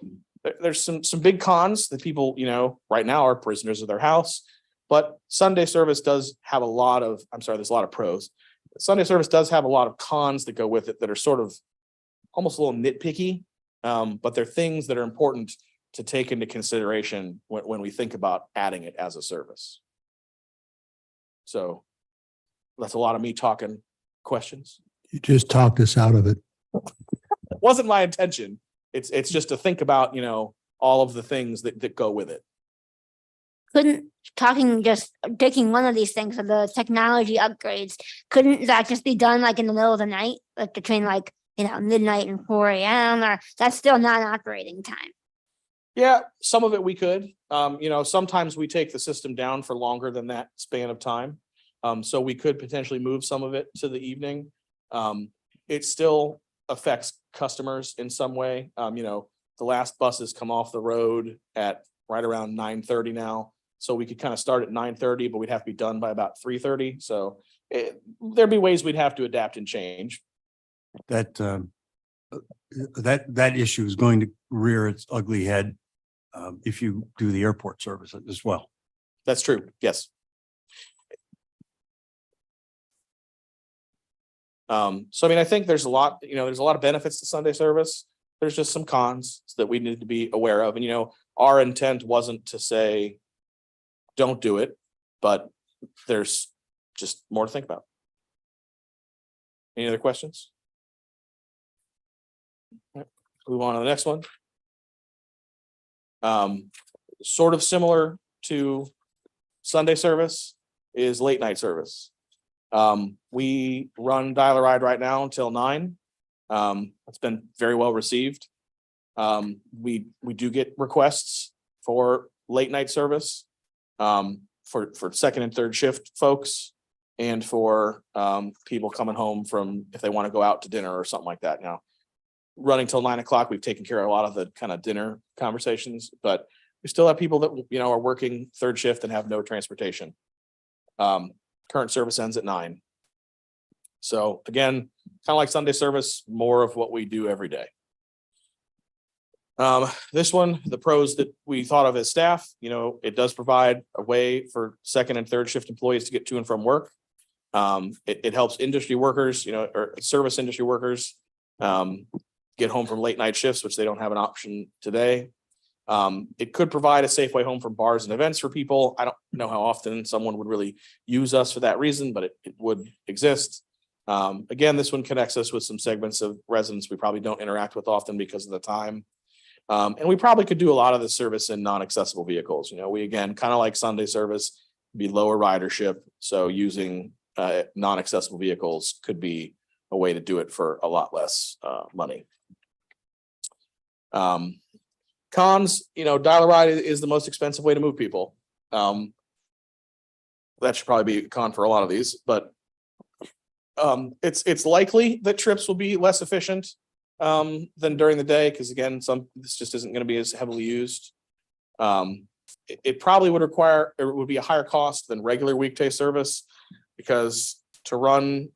there's some big cons that people, you know, right now are prisoners of their house, but Sunday service does have there's a lot of pros. Sunday service does have a lot of cons that go with it that are sort of almost a little nitpicky, but they're things that are important to take into consideration when we think about adding it as a service. So that's a lot of me talking. Questions? You just talked us out of it. It wasn't my intention. It's just to think about, you know, all of the things that go with it. Just taking one of these things of the technology upgrades, couldn't that just be done like in the middle of the night, like between like, you know, midnight and 4 a.m. or that's still not operating time? Yeah, some of it we could. You know, sometimes we take the system down for longer than that span of time. So we could potentially move some of it to the evening. It still affects customers in some way. You know, the last buses come off the road at right around 9:30 now. So we could kind of start at 9:30, but we'd have to be done by about 3:30. So there'd be ways we'd have to adapt and change. That issue is going to rear its ugly head if you do the airport service as well. That's true. Yes. So I mean, I think there's a lot of benefits to Sunday service. There's just some cons that we need to be aware of. And, you know, our intent wasn't to say, don't do it, but there's just more to think about. Any other questions? Move on to the next one. Sort of similar to Sunday service is late night service. We run Dial a Ride right now until 9. It's been very well received. We do get requests for late night service for second and third shift folks and for people coming home from if they want to go out to dinner or something like that. Now, running till 9 o'clock, we've taken care of a lot of the kind of dinner conversations, but we still have people that, you know, are working third shift and have no transportation. Current service ends at 9. So again, kind of like Sunday service, more of what we do every day. This one, the pros that we thought of as staff, it does provide a way for second and third shift employees to get to and from work. It helps industry workers, or service industry workers, get home from late night shifts, which they don't have an option today. It could provide a safe way home from bars and events for people. I don't know how often someone would really use us for that reason, but it would exist. Again, this one connects us with some segments of residents we probably don't interact with often because of the time. And we probably could do a lot of the service in non-accessible vehicles. We, again, kind of like Sunday service, be lower ridership. So using non-accessible vehicles could be a way to do it for a lot less money. Cons, dial-a-ride is the most expensive way to move people. That should probably be a con for a lot of these, but it's likely that trips will be less efficient than during the day, because again, this just isn't going to be as heavily used. It probably would require, it would be a higher cost than regular weekday service, because to run,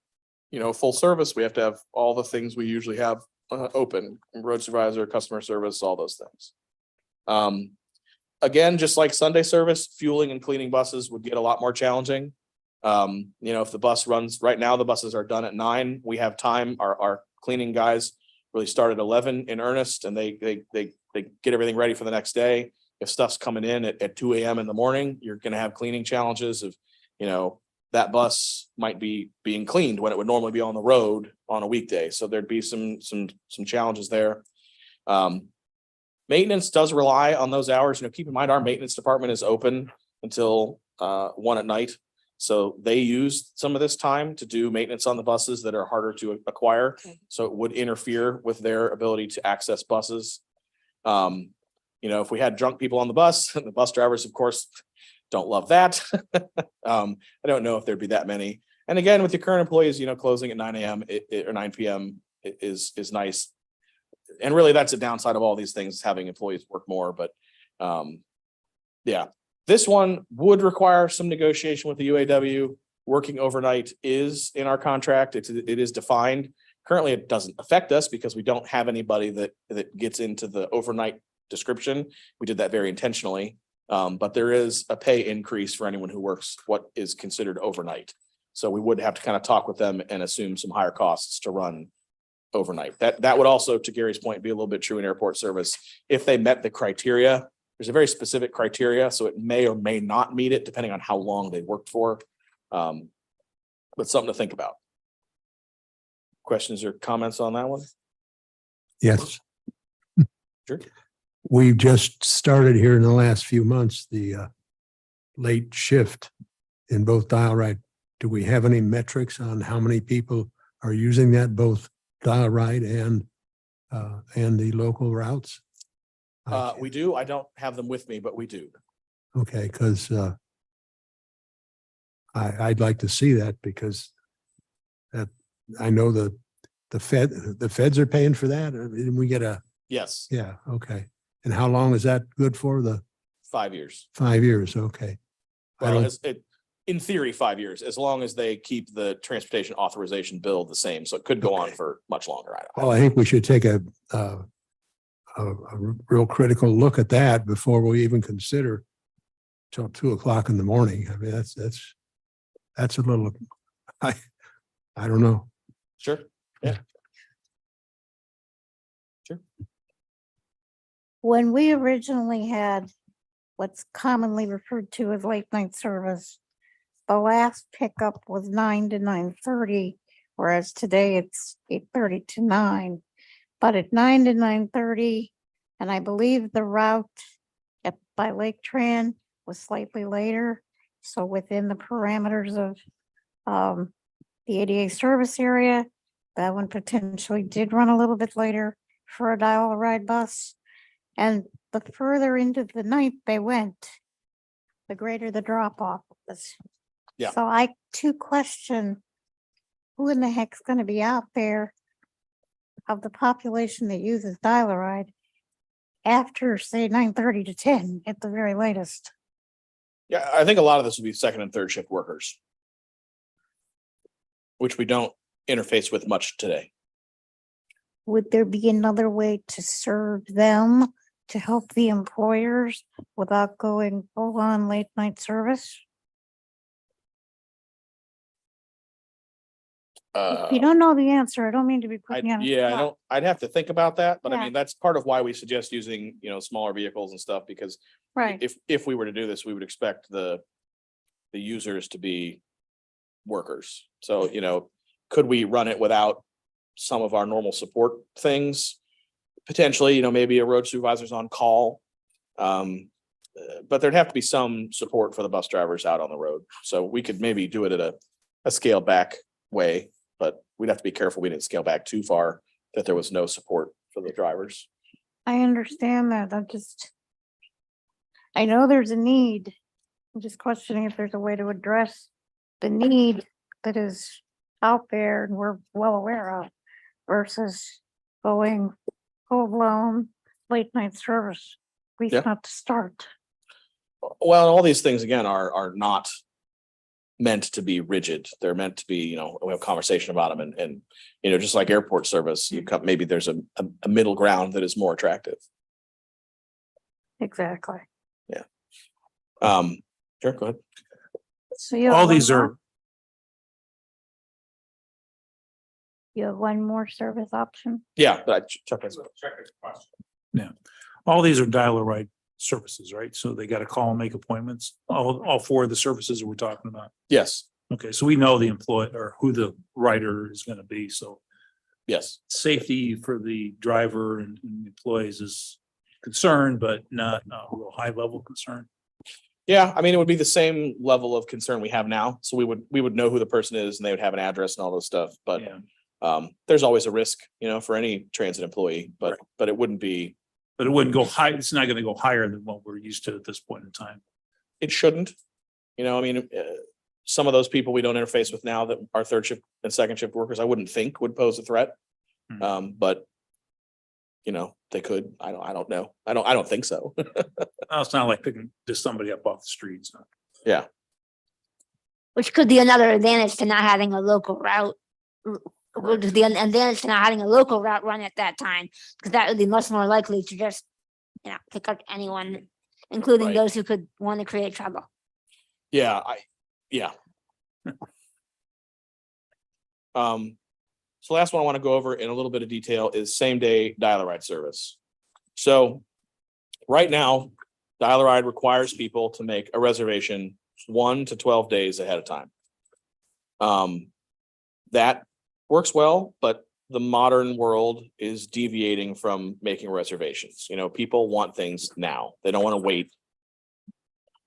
full service, we have to have all the things we usually have open: road supervisor, customer service, all those things. Again, just like Sunday service, fueling and cleaning buses would get a lot more challenging. If the bus runs right now, the buses are done at 9. We have time. Our cleaning guys really start at 11 in earnest, and they get everything ready for the next day. If stuff's coming in at 2 a.m. in the morning, you're going to have cleaning challenges of, that bus might be being cleaned when it would normally be on the road on a weekday. So there'd be some challenges there. Maintenance does rely on those hours. Keep in mind, our maintenance department is open until 1 at night. So they use some of this time to do maintenance on the buses that are harder to acquire. So it would interfere with their ability to access buses. If we had drunk people on the bus, the bus drivers, of course, don't love that. I don't know if there'd be that many. And again, with your current employees, closing at 9 a.m. Or 9 p.m. is nice. And really, that's a downside of all these things, having employees work more. But yeah, this one would require some negotiation with the UAW. Working overnight is in our contract. It is defined. Currently, it doesn't affect us because we don't have anybody that gets into the overnight description. We did that very intentionally. But there is a pay increase for anyone who works what is considered overnight. So we would have to kind of talk with them and assume some higher costs to run overnight. That would also, to Gary's point, be a little bit true in airport service. If they met the criteria, there's a very specific criteria, so it may or may not meet it depending on how long they worked for. But something to think about. Questions or comments on that one? Yes. Sure. We've just started here in the last few months, the late shift in both dial ride. Do we have any metrics on how many people are using that, both dial ride and the local routes? We do. I don't have them with me, but we do. Okay, because I'd like to see that, because I know the feds are paying for that. And we get Yes, yeah, okay. And how long is that good for? 5 years. 5 years, okay. Well, in theory, 5 years, as long as they keep the transportation authorization bill the same. So it could go on for much longer. Well, I think we should take a real critical look at that before we even consider till 2 o'clock in the morning. I mean, that's a little, I don't know. Sure. Yeah. Sure. When we originally had what's commonly referred to as late night service, the last pickup was 9 to 9:30, whereas today it's 8:30 to 9. But at 9 to 9:30, and I believe the route by Laketran was slightly later. So within the parameters of the ADA service area, that one potentially did run a little bit later for a dial-a-ride bus. And the further into the night they went, the greater the drop off was. Yeah. So I too question who in the heck's going to be out there of the population that uses dial-a-ride after, say, 9:30 to 10 at the very latest. Yeah, I think a lot of this will be second and third shift workers, which we don't interface with much today. would there be another way to serve them to help the employers without going full on late night service? If you don't know the answer, I don't mean to be putting you on. the Yeah, I spot. don't, I'd have to think about that, but I Yeah. mean, that's part of why we suggest using, smaller vehicles and stuff, because Right, if we were to do this, we would expect the users to be workers. So, could we run it without some of our normal support things? Potentially, maybe a road supervisor's on call. But there'd have to be some support for the bus drivers out on the road. So we could maybe do it at a scaled back way, but we'd have to be careful we didn't scale back too far, that there was no support for the drivers. I understand that. I know there's a need. I'm just questioning if there's a way to address the need that is out there and we're well aware of versus going full-blown late night service. At least Yeah. not to start. Well, all these things again are not meant to be rigid. They're meant to be, we have a conversation about them and just like airport service, maybe there's a middle ground that is more attractive. Exactly. Sure, go ahead. So you have All one these more? are, You have one more service option? Yeah, but Chuck has. all these are dial-a-ride services, right? So they got to call and make appointments, all four of the services that we're talking about. Yes, Okay, so we know the employee or who the rider is going to be, so yes. safety for the driver and employees is concerned, but not a real high level concern. Yeah, I mean, it would be the same level of concern we have now. So we would know who the person is and they would have an address and all those stuff, but Yeah, there's always a risk, for any transit employee, but it wouldn't be, but it wouldn't go high, it's not going to go higher than what we're used to at this point in time. it shouldn't. Some of those people we don't interface with now that are third shift and second shift workers, I wouldn't think would pose a threat. But they could, I don't know. I don't think so. Well, it's not like picking just somebody up off the streets. Yeah, Which could be another advantage to not having a local route. Would be an advantage to not having a local route run at that time, because that would be much more likely to just, pick up anyone, including Right. those who could want to create trouble. yeah, yeah. So last one I want to go over in a little bit of detail is same day dial-a-ride service. So right now, dial-a-ride requires people to make a reservation 1 to 12 days ahead of time. That works well, but the modern world is deviating from making reservations. People want things now. They don't want to wait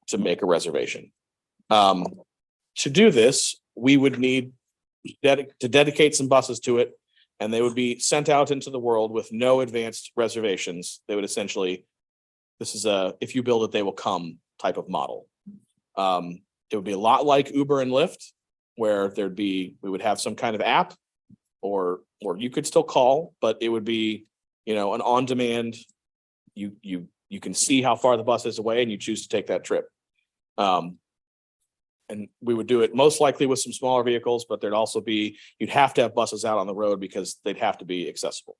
to make a reservation. To do this, we would need to dedicate some buses to it, and they would be sent out into the world with no advanced reservations. They would essentially, this is if you build it, they will come type of model. It would be a lot like Uber and Lyft, where we would have some kind of app, or you could still call, but it would be, an on-demand. You can see how far the bus is away, and you choose to take that trip. And we would do it most likely with some smaller vehicles, but there'd also be, you'd have to have buses out on the road because they'd have to be accessible.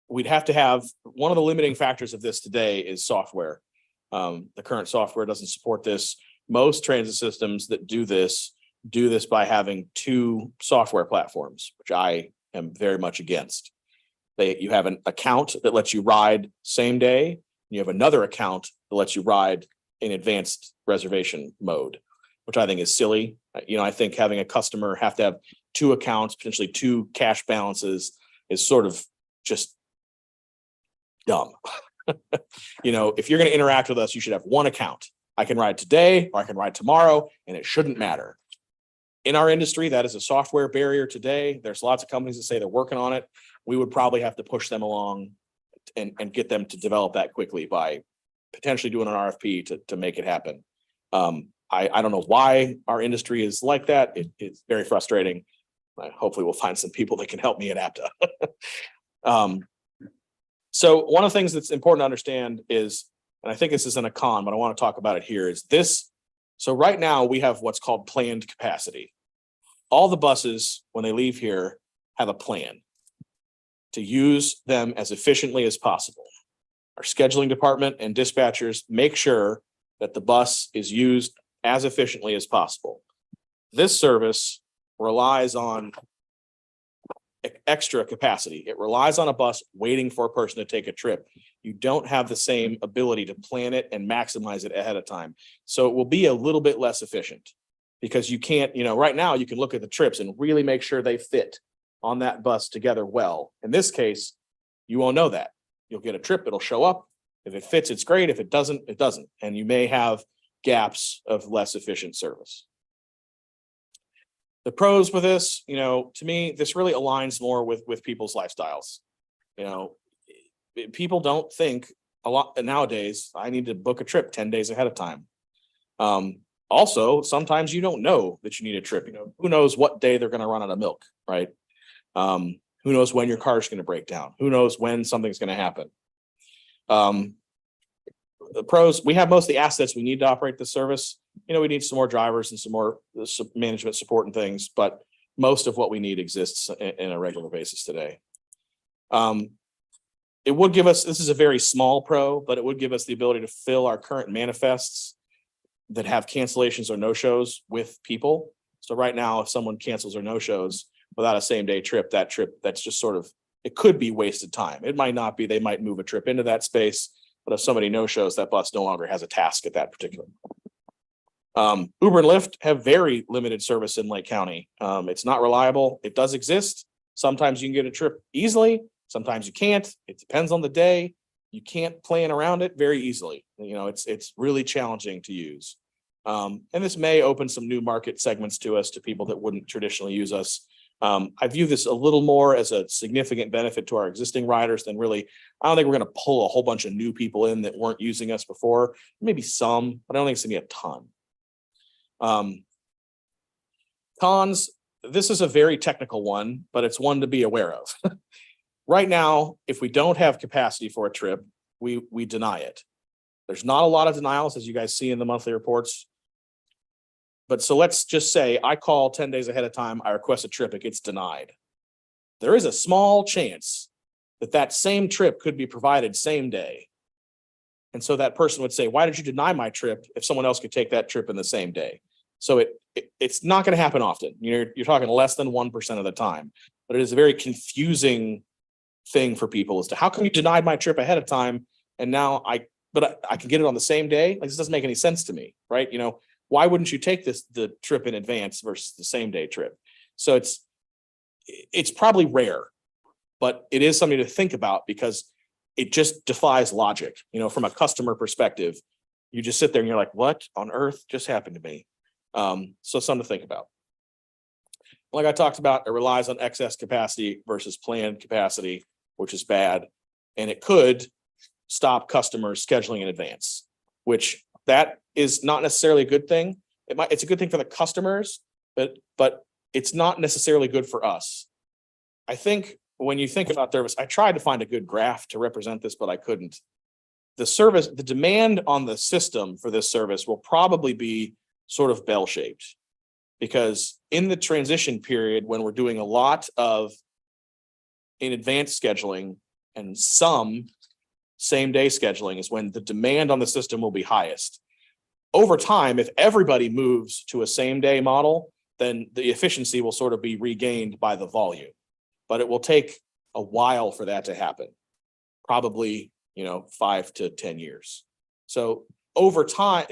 We'd have to have, one of the limiting factors of this today is software. The current software doesn't support this. Most transit systems that do this by having 2 software platforms, which I am very much against. You have an account that lets you ride same day. And you have another account that lets you ride in advanced reservation mode, which I think is silly. I think having a customer have to have 2 accounts, potentially 2 cash balances, is sort of just dumb. If you're going to interact with us, you should have 1 account. I can ride today or I can ride tomorrow, and it shouldn't matter. In our industry, that is a software barrier today. There's lots of companies that say they're working on it. We would probably have to push them along and get them to develop that quickly by potentially doing an RFP to make it happen. I don't know why our industry is like that. It's very frustrating. Hopefully we'll find some people that can help me at APTA. So one of the things that's important to understand is, and I think this isn't a con, but I want to talk about it here, is this. So right now we have what's called planned capacity. All the buses, when they leave here, have a plan to use them as efficiently as possible. Our scheduling department and dispatchers make sure that the bus is used as efficiently as possible. This service relies on extra capacity. It relies on a bus waiting for a person to take a trip. You don't have the same ability to plan it and maximize it ahead of time. So it will be a little bit less efficient because you can't, right now you can look at the trips and really make sure they fit on that bus together well. In this case, you won't know that. You'll get a trip, it'll show up. If it fits, it's great. If it doesn't, it doesn't. And you may have gaps of less efficient service. The pros with this, to me, this really aligns more with people's lifestyles. People don't think a lot nowadays, I need to book a trip 10 days ahead of time. Also, sometimes you don't know that you need a trip. Who knows what day they're going to run out of milk, right? Who knows when your car is going to break down? Who knows when something's going to happen? The pros, we have most of the assets we need to operate the service. We need some more drivers and some more management support and things, but most of what we need exists in a regular basis today. It would give us, this is a very small pro, but it would give us the ability to fill our current manifests that have cancellations or no-shows with people. So right now, if someone cancels or no-shows without a same-day trip, that's just sort of, it could be wasted time. It might not be, they might move a trip into that space, but if somebody no-shows, that bus no longer has a task at that particular. Uber and Lyft have very limited service in Lake County. It's not reliable. It does exist. Sometimes you can get a trip easily. Sometimes you can't. It depends on the day. You can't plan around it very easily. It's really challenging to use. And this may open some new market segments to us, to people that wouldn't traditionally use us. I view this a little more as a significant benefit to our existing riders than really, I don't think we're going to pull a whole bunch of new people in that weren't using us before. Maybe some, but I don't think it's going to be a ton. Cons, this is a very technical one, but it's one to be aware of. Right now, if we don't have capacity for a trip, we deny it. There's not a lot of denials, as you guys see in the monthly reports. But so let's just say I call 10 days ahead of time, I request a trip, it gets denied. There is a small chance that that same trip could be provided same day. And so that person would say, why did you deny my trip if someone else could take that trip in the same day? So it's not going to happen often. You're talking less than 1% of the time, but it is a very confusing thing for people as to how come you denied my trip ahead of time and now I can get it on the same day? Like, this doesn't make any sense to me, right? Why wouldn't you take the trip in advance versus the same day trip? So it's probably rare, but it is something to think about because it just defies logic. From a customer perspective, you just sit there and you're like, what on earth just happened to me? So something to think about. Like I talked about, it relies on excess capacity versus planned capacity, which is bad. And it could stop customers scheduling in advance, which that is not necessarily a good thing. It's a good thing for the customers, but it's not necessarily good for us. I think when you think about service, I tried to find a good graph to represent this, but I couldn't. The demand on the system for this service will probably be sort of bell-shaped, because in the transition period, when we're doing a lot of in advance scheduling and some same day scheduling, is when the demand on the system will be highest. Over time, if everybody moves to a same day model, then the efficiency will sort of be regained by the volume, but it will take a while for that to happen. Probably, 5 to 10 years. So over time,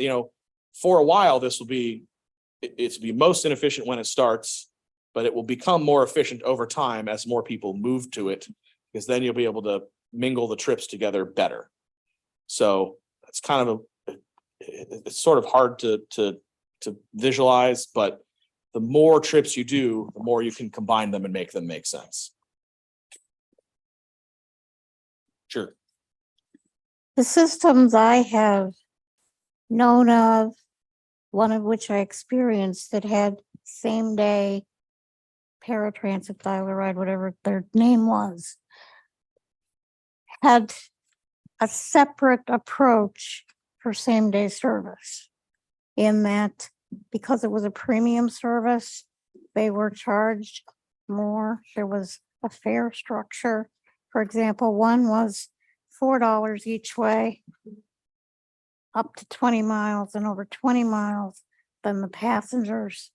for a while, it's be most inefficient when it starts, but it will become more efficient over time as more people move to it, because then you'll be able to mingle the trips together better. So it's kind of it's sort of hard to visualize, but the more trips you do, the more you can combine them and make them make sense. Sure. The systems I have known of, one of which I experienced, that had same day paratransit, Dial-A-Ride, whatever their name was, had a separate approach for same day service, in that because it was a premium service, they were charged more. There was a fare structure. For example, one was $4 each way, up to 20 miles, and over 20 miles, then the passengers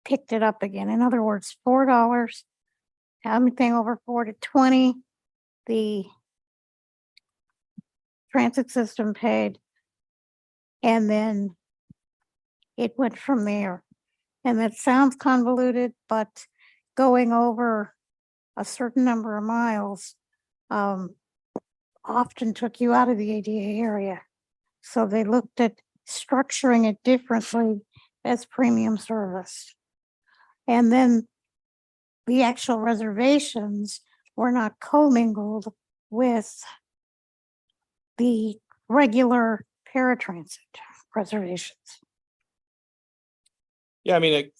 picked it up again. In other words, $4, anything over 4 to 20, the transit system paid, and then it went from there. And that sounds convoluted, but going over a certain number of miles often took you out of the ADA area. So they looked at structuring it differently as premium service. And then the actual reservations were not commingled with the regular paratransit reservations. Yeah, I mean,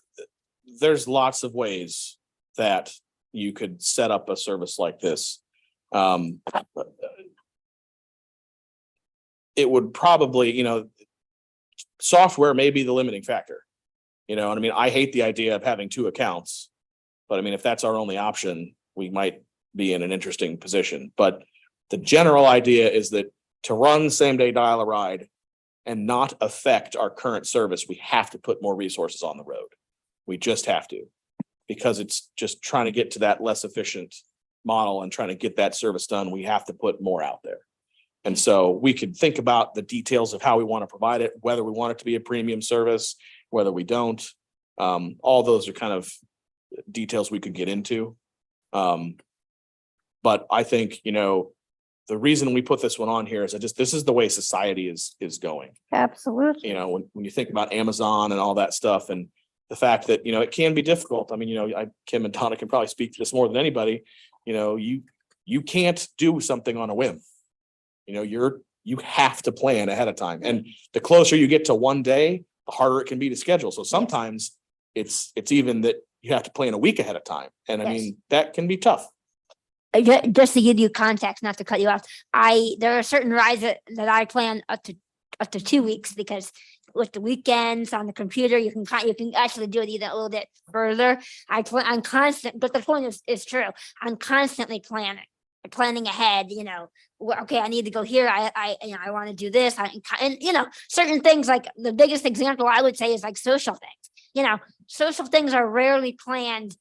there's lots of ways that you could set up a service like this. It would probably, software may be the limiting factor. And I mean, I hate the idea of having two accounts, but I mean, if that's our only option, we might be in an interesting position. But the general idea is that to run same day dial a ride and not affect our current service, we have to put more resources on the road. We just have to, because it's just trying to get to that less efficient model and trying to get that service done. We have to put more out there. And so we could think about the details of how we want to provide it, whether we want it to be a premium service, whether we don't. All those are kind of details we could get into. But I think, the reason we put this one on here is this is the way society is going. Absolutely. When you think about Amazon and all that stuff, and the fact that, it can be difficult. I mean, Kim and Donna can probably speak to this more than anybody. You can't do something on a whim. You have to plan ahead of time. And the closer you get to one day, the harder it can be to schedule. So sometimes it's even that you have to plan a week ahead of time. And I mean, that can be tough. Just to give you context, not to cut you off, there are certain rides that I plan up to 2 weeks, because with the weekends on the computer, you can actually do it even a little bit further. I'm constant, but the point is true. I'm constantly planning ahead. Okay, I need to go here. I want to do this. And certain things, like the biggest example I would say is like social things. Social things are rarely planned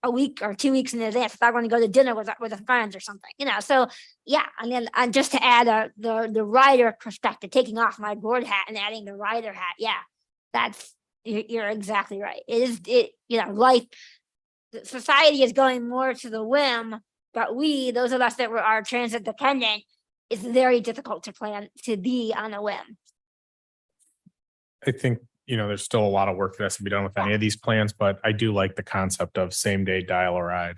a week or 2 weeks in advance if I want to go to dinner with friends or something, so yeah. And then just to add the rider perspective, taking off my board hat and adding the rider hat. Yeah, you're exactly right. Life, society is going more to the whim, but those of us that are transit dependent, it's very difficult to plan to be on a whim. I think, there's still a lot of work that has to be done with any of these plans, but I do like the concept of same day dial a ride.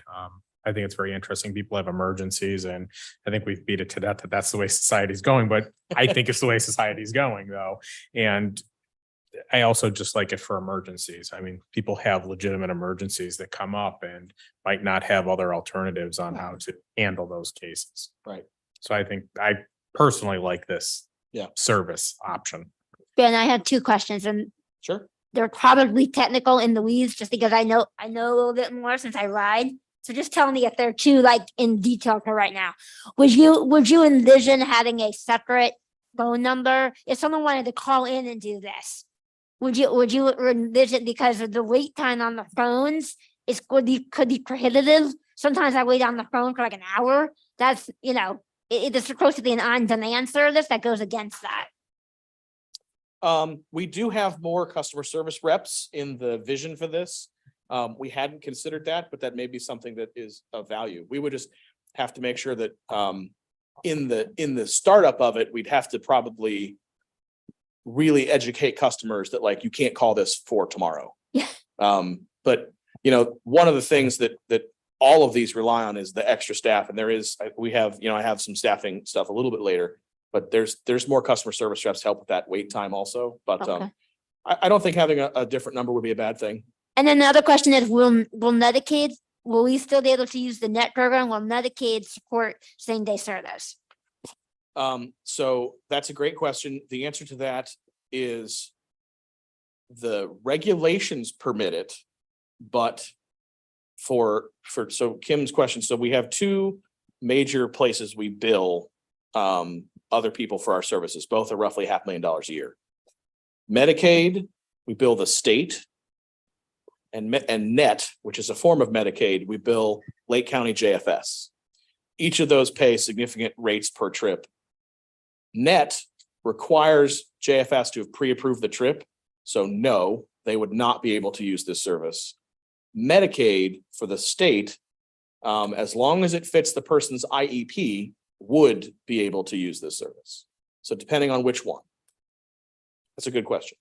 I think it's very interesting. People have emergencies, and I think we've beat it to death that that's the way society's going, but I think it's the way society's going though. And I also just like it for emergencies. I mean, people have legitimate emergencies that come up and might not have other alternatives on how to handle those cases. Right. So I think I personally like this service option. Ben, I have 2 questions, and Sure. they're probably technical in the weeds, just because I know a little bit more since I ride. So just tell me if they're too in detail for right now. Would you envision having a separate phone number if someone wanted to call in and do this? Would you envision, because of the wait time on the phones could be prohibitive? Sometimes I wait on the phone for an hour. That's it's supposed to be an on-demand service that goes against that. We do have more customer service reps in the vision for this. We hadn't considered that, but that may be something that is of value. We would just have to make sure that in the startup of it, we'd have to probably really educate customers that you can't call this for tomorrow. Yeah. But one of the things that all of these rely on is the extra staff, and I have some staffing stuff a little bit later. But there's more customer service reps to help with that wait time also. But Okay. I don't think having a different number would be a bad thing. And then the other question is, will we still be able to use the NET program? Will Medicaid support same day service? So that's a great question. The answer to that is the regulations permit it, but so Kim's question, so we have two major places we bill other people for our services. Both are roughly $500,000 a year. Medicaid, we bill the state. And net, which is a form of Medicaid, we bill Lake County JFS. Each of those pay significant rates per trip. Net requires JFS to have pre-approved the trip. So no, they would not be able to use this service. Medicaid for the state, as long as it fits the person's IEP, would be able to use this service. So depending on which one. That's a good question.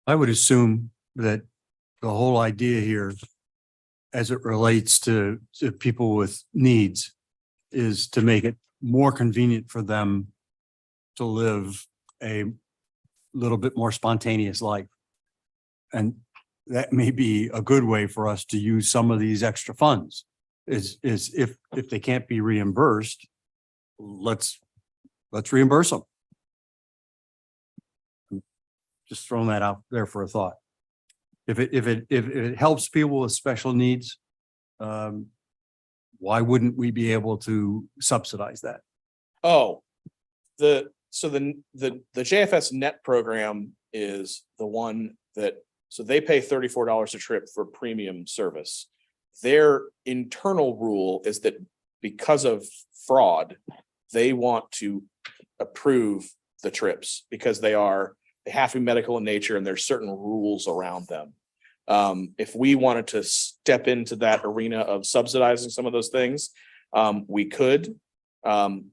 I would assume that the whole idea here, as it relates to people with needs, is to make it more convenient for them to live a little bit more spontaneous life. And that may be a good way for us to use some of these extra funds, is if they can't be reimbursed, let's reimburse them. Just throwing that out there for a thought. If it helps people with special needs, why wouldn't we be able to subsidize that? Oh, the JFS net program is the one that, so they pay $34 a trip for premium service. Their internal rule is that because of fraud, they want to approve the trips because they have to be medical in nature and there's certain rules around them. If we wanted to step into that arena of subsidizing some of those things, we could.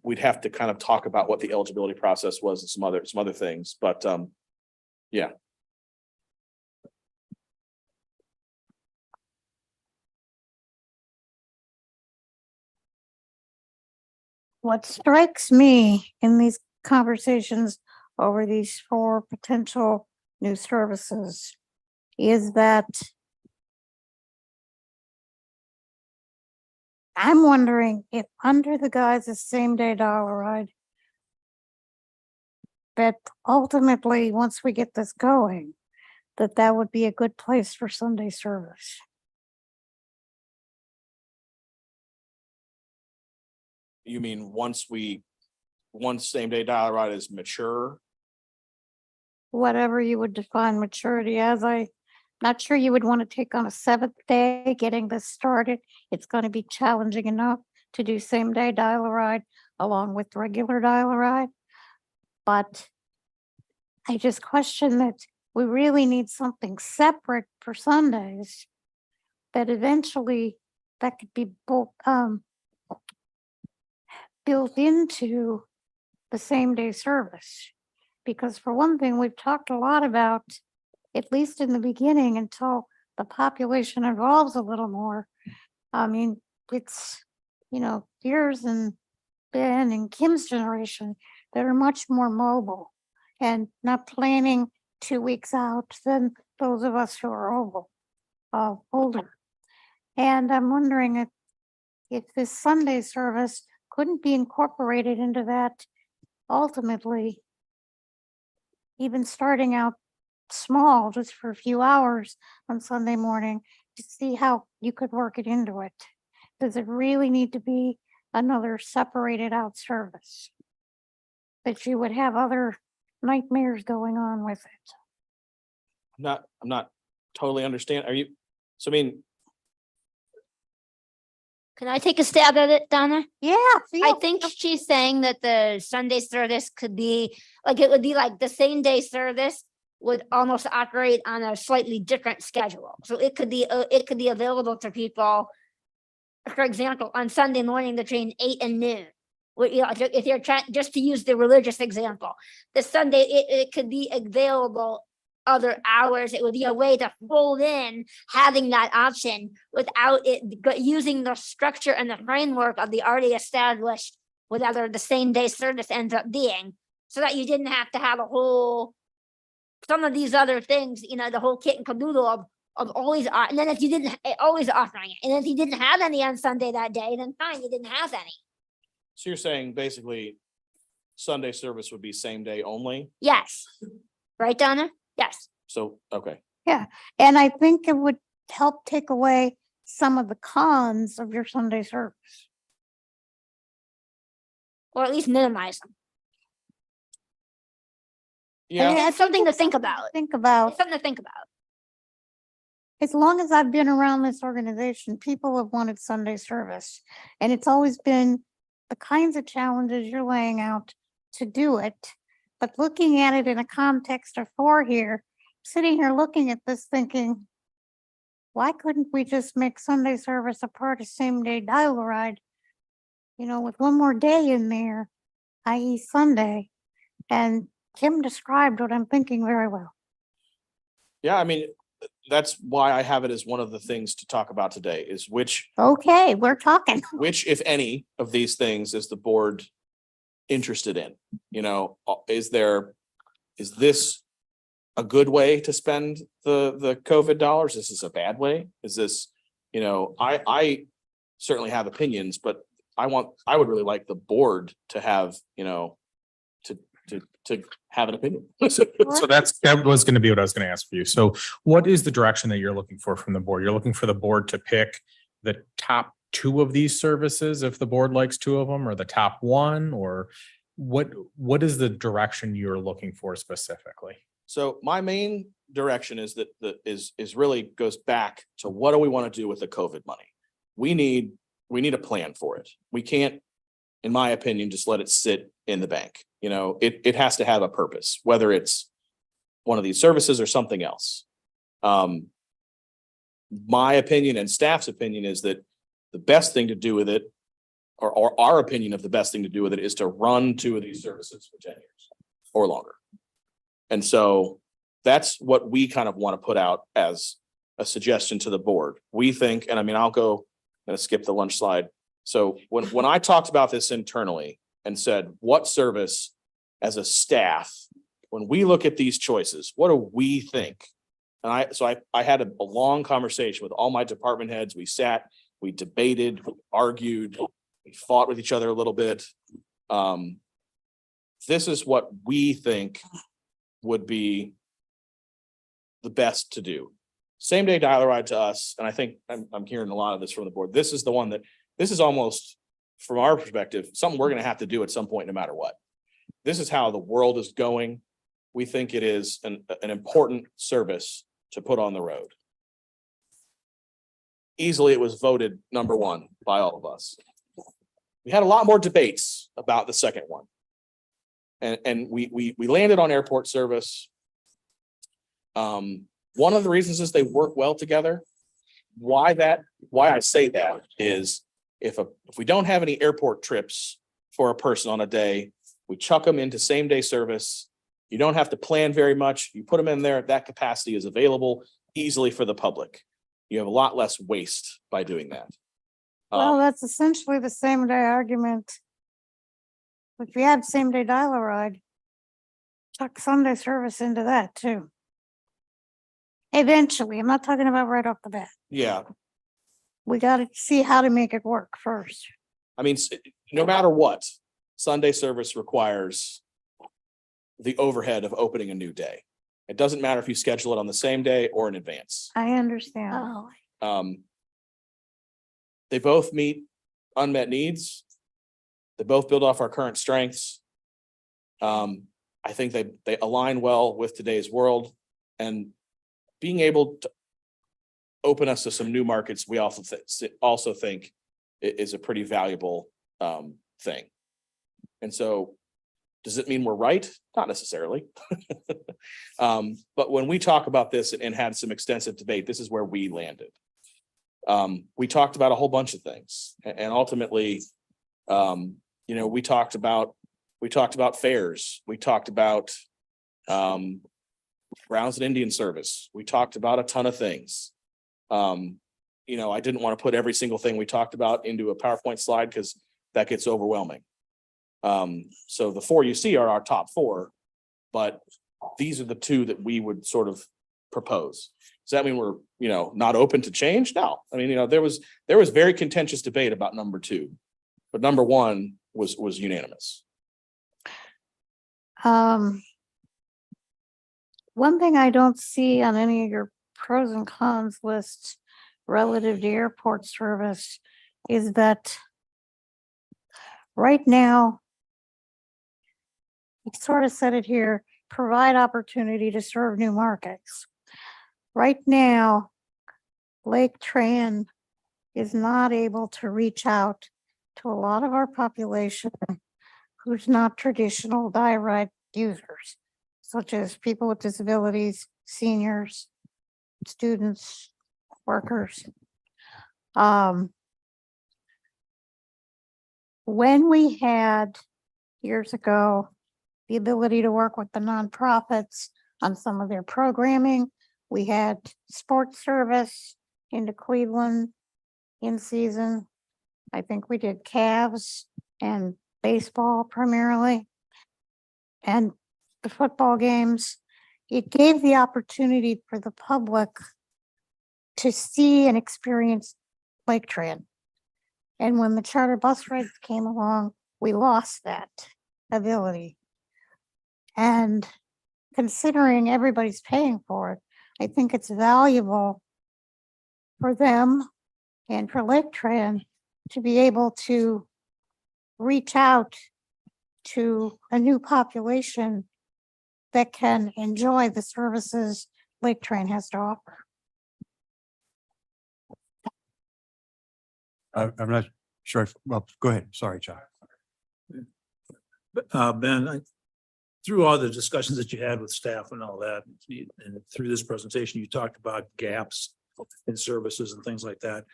We'd have to kind of talk about what the eligibility process was and some other things, but yeah. What strikes me in these conversations over these 4 potential new services is that I'm wondering if under the guise of same-day dollar ride, that ultimately, once we get this going, that would be a good place for Sunday service. You mean once same-day dollar ride is mature? Whatever you would define maturity as, I'm not sure you would want to take on a 7th day getting this started. It's going to be challenging enough to do same-day dial-a-ride along with regular dial-a-ride. But I just question that we really need something separate for Sundays that eventually that could be built into the same-day service. Because for one thing, we've talked a lot about, at least in the beginning, until the population evolves a little more. I mean, it's, yours and Ben and Kim's generation that are much more mobile and not planning 2 weeks out than those of us who are older. And I'm wondering if this Sunday service couldn't be incorporated into that ultimately, even starting out small, just for a few hours on Sunday morning to see how you could work it into it. Does it really need to be another separated out service? That you would have other nightmares going on with it? I'm not totally understand. I mean, Can I take a stab at it, Donna? Yeah. I think she's saying that the Sunday service could be like, it would be like the same day service would almost operate on a slightly different schedule. So it could be available to people. For example, on Sunday morning, between 8 and noon. If you're trying, just to use the religious example, the Sunday, it could be available other hours. It would be a way to fold in having that option without it using the structure and the framework of the already established, whatever the same day service ends up being, so that you didn't have to have some of these other things, the whole kit and caboodle of always, and then if you didn't always offering it, and if you didn't have any on Sunday that day, then fine, you didn't have any. so you're saying basically Sunday service would be same day only? Yes. Right, Donna? Yes. So, okay. And I think it would help take away some of the cons of your Sunday service. Or at least minimize them. Yeah, I It's something to think about. Think about, It's something to think about. as long as I've been around this organization, people have wanted Sunday service. And it's always been the kinds of challenges you're laying out to do it. But looking at it in a context of 4 here, sitting here looking at this thinking, why couldn't we just make Sunday service a part of same-day dial ride? You know, with one more day in there, i.e. Sunday. And Kim described what I'm thinking very well. yeah, I mean, that's why I have it as one of the things to talk about today is which, Okay, we're talking. if any of these things is the board interested in? You know, is this a good way to spend the COVID dollars? Is this a bad way? Is this, you know, I certainly have opinions, but I would really like the board to have, you know, to have an opinion. So that was going to be what I was going to ask for you. So what is the direction that you're looking for from the board? You're looking for the board to pick the top 2 of these services if the board likes 2 of them, or the top 1, or what is the direction you're looking for specifically? So my main direction is that is really goes back to what do we want to do with the COVID money? We need a plan for it. We can't, in my opinion, just let it sit in the bank. You know, it has to have a purpose, whether it's one of these services or something else. My opinion and staff's opinion is that the best thing to do with it, or our opinion of the best thing to do with it, is to run 2 of these services for 10 years or longer. And so that's what we kind of want to put out as a suggestion to the board. We think, and I mean, I'm gonna skip the lunch slide. So when I talked about this internally and said, what service as a staff, when we look at these choices, what do we think? And I had a long conversation with all my department heads. We sat, we debated, we argued, we fought with each other a little bit. This is what we think would be the best to do. Same day dial ride to us, and I think I'm hearing a lot of this from the board. This is the one that, this is almost, from our perspective, something we're gonna have to do at some point, no matter what. This is how the world is going. We think it is an important service to put on the road. Easily, it was voted number 1 by all of us. We had a lot more debates about the second one. And we landed on airport service. One of the reasons is they work well together. Why I say that is if we don't have any airport trips for a person on a day, we chuck them into same day service. You don't have to plan very much. You put them in there, that capacity is available easily for the public. You have a lot less waste by doing that. Well, that's essentially the same day argument. If you had same day dial ride, chuck Sunday service into that too. Eventually, I'm not talking about right off the bat. Yeah, We got to see how to make it work first. I mean, no matter what, Sunday service requires the overhead of opening a new day. It doesn't matter if you schedule it on the same day or in advance. I understand. Oh, They both meet unmet needs. They both build off our current strengths. I think they align well with today's world, and being able to open us to some new markets, we also think is a pretty valuable thing. And so, does it mean we're right? Not necessarily. But when we talk about this and had some extensive debate, this is where we landed. We talked about a whole bunch of things, and ultimately, we talked about fairs. We talked about Browns and Indian service. We talked about a ton of things. I didn't want to put every single thing we talked about into a PowerPoint slide because that gets overwhelming. So the 4 you see are our top 4, but these are the 2 that we would sort of propose. Does that mean we're, not open to change? No. I mean, there was very contentious debate about number 2, but number 1 was unanimous. One thing I don't see on any of your pros and cons list relative to airport service is that right now, you sort of said it here, provide opportunity to serve new markets. Right now, Laketran is not able to reach out to a lot of our population who's not traditional dial-ride users, such as people with disabilities, seniors, students, workers. When we had years ago the ability to work with the nonprofits on some of their programming, we had sports service into Cleveland in season. I think we did Cavs and baseball primarily, and the football games. It gave the opportunity for the public to see and experience Laketran. And when the charter bus rides came along, we lost that ability. And considering everybody's paying for it, I think it's valuable for them and for Laketran to be able to reach out to a new population that can enjoy the services Laketran has to offer. I'm not sure. Well, go ahead. Sorry, Chuck. Ben, through all the discussions that you had with staff and all that, and through this presentation, you talked about gaps in services and things like that.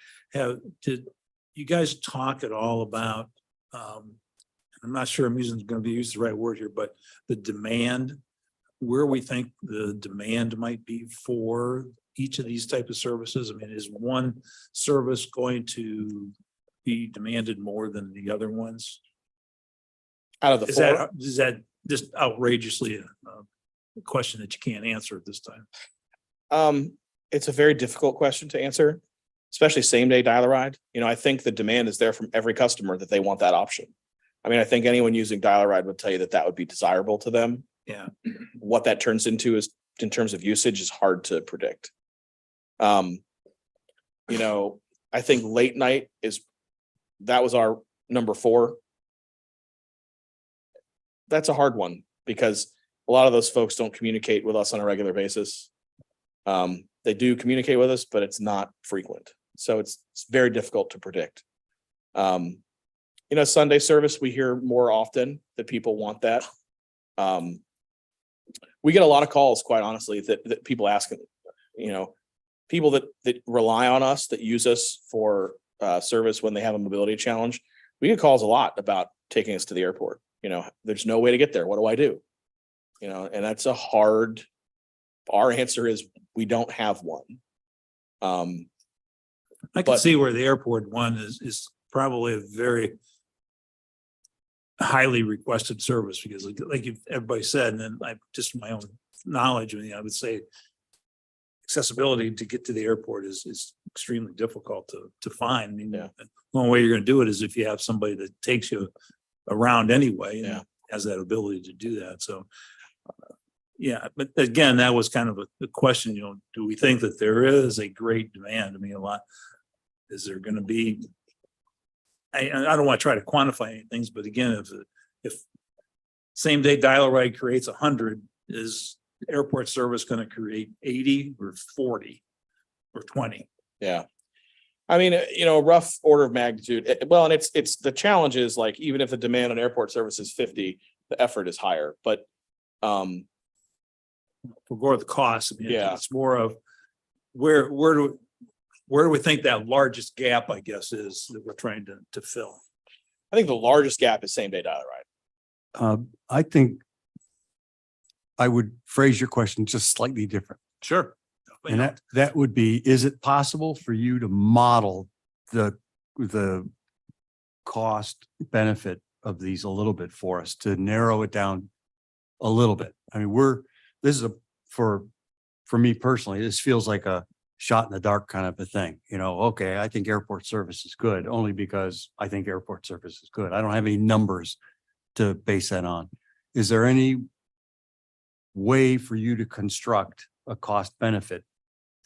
Did you guys talk at all about, I'm not sure I'm going to be used the right word here, but the demand, where we think the demand might be for each of these type of services? I mean, is one service going to be demanded more than the other ones? Out of the four, Is that just outrageously a question that you can't answer at this time? it's a very difficult question to answer, especially same day dial-a-ride. You know, I think the demand is there from every customer that they want that option. I mean, I think anyone using dial-a-ride would tell you that that would be desirable to them. Yeah. What that turns into is, in terms of usage, is hard to predict. You know, I think late night that was our number 4. That's a hard one because a lot of those folks don't communicate with us on a regular basis. They do communicate with us, but it's not frequent. So it's very difficult to predict. You know, Sunday service, we hear more often that people want that. We get a lot of calls, quite honestly, that people ask, you know, people that rely on us, that use us for service when they have a mobility challenge. We get calls a lot about taking us to the airport. You know, there's no way to get there. What do I do? You know, and that's our answer is we don't have one. I can see where the airport one is probably a very highly requested service because like everybody said, and then just my own knowledge, I would say accessibility to get to the airport is extremely difficult to find. I mean, Yeah. the only way you're going to do it is if you have somebody that takes you around anyway and Yeah. has that ability to do that. So yeah, but again, that was kind of a question, you know, do we think that there is a great demand? I mean, is there going to be, I don't want to try to quantify any things, but again, if same day dial-a-ride creates 100, is airport service going to create 80 or 40 or 20? Yeah. I mean, you know, rough order of magnitude. Well, and it's the challenge is like, even if the demand on airport service is 50, the effort is higher, but For the cost, I mean, Yeah. it's more of where do we think that largest gap, I guess, is that we're trying to fill? I think the largest gap is same day dial-a-ride. I think I would phrase your question just slightly different. Sure. And that would be, is it possible for you to model the cost benefit of these a little bit for us to narrow it down a little bit? I mean, this is for me personally, this feels like a shot in the dark kind of a thing. You know, okay, I think airport service is good only because I think airport service is good. I don't have any numbers to base that on. Is there any way for you to construct a cost benefit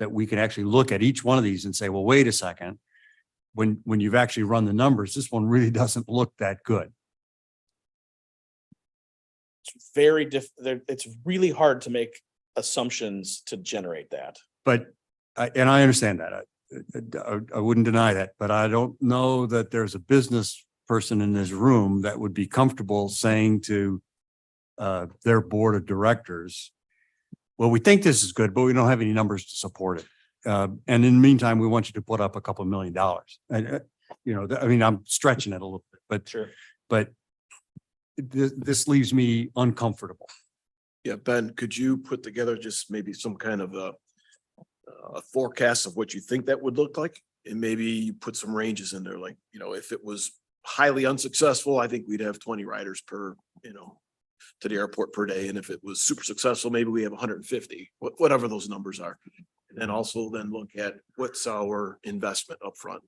that we can actually look at each one of these and say, well, wait a second. When you've actually run the numbers, this one really doesn't look that good. It's very it's really hard to make assumptions to generate that. But, and I understand that. I wouldn't deny that, but I don't know that there's a business person in this room that would be comfortable saying to their board of directors, well, we think this is good, but we don't have any numbers to support it. And in the meantime, we want you to put up a couple $1 million. And, you know, I mean, I'm stretching it a little bit, but Sure. but this leaves me uncomfortable. Yeah, Ben, could you put together just maybe some kind of a forecast of what you think that would look like? And maybe you put some ranges in there, like, you know, if it was highly unsuccessful, I think we'd have 20 riders per, you know, to the airport per day. And if it was super successful, maybe we have 150, whatever those numbers are. And then also then look at what's our investment upfront,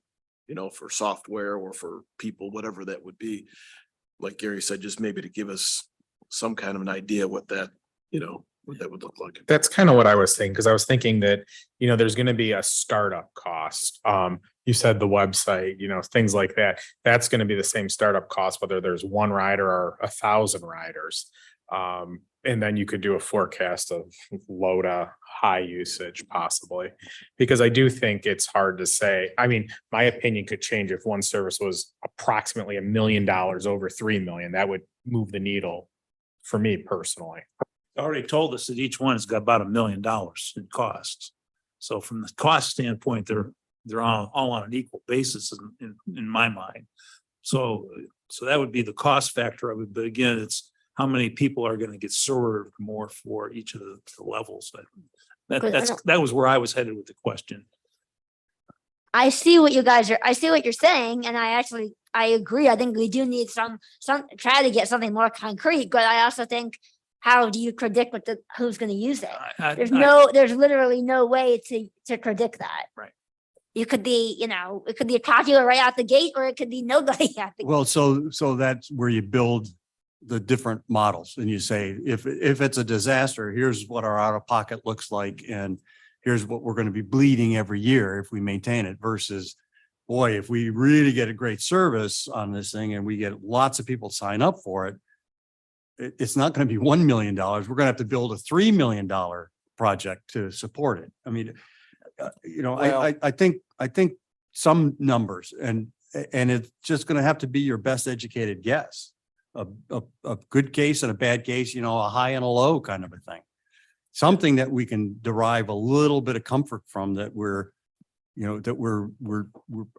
you know, for software or for people, whatever that would be. Like Gary said, just maybe to give us some kind of an idea what that, you know, what that would look like. That's kind of what I was thinking, because I was thinking that, you know, there's going to be a startup cost. You said the website, you know, things like that. That's going to be the same startup cost, whether there's one rider or 1,000 riders. And then you could do a forecast of low to high usage possibly, because I do think it's hard to say. I mean, my opinion could change if one service was approximately $1 million over 3 million. That would move the needle for me personally. Already told us that each one has got about $1 million in costs. So from the cost standpoint, they're all on an equal basis in my mind. So that would be the cost factor of it. But again, it's how many people are going to get served more for each of the levels. That was where I was headed with the question. I see what you're saying, and I agree. I think we do need some try to get something more concrete, but I also think, how do you predict who's going to use it? There's literally no way to predict that. Right. You could be, you know, it could be popular right out the gate, or it could be nobody at the gate. Well, so that's where you build the different models and you say, if it's a disaster, here's what our out-of-pocket looks like. And here's what we're going to be bleeding every year if we maintain it versus, boy, if we really get a great service on this thing and we get lots of people sign up for it, it's not going to be $1 million. We're going to have to build a $3 million project to support it. I mean, you know, Well- I think some numbers and it's just going to have to be your best educated guess. A good case and a bad case, you know, a high and a low kind of a thing. Something that we can derive a little bit of comfort from, that we're, you know, that we're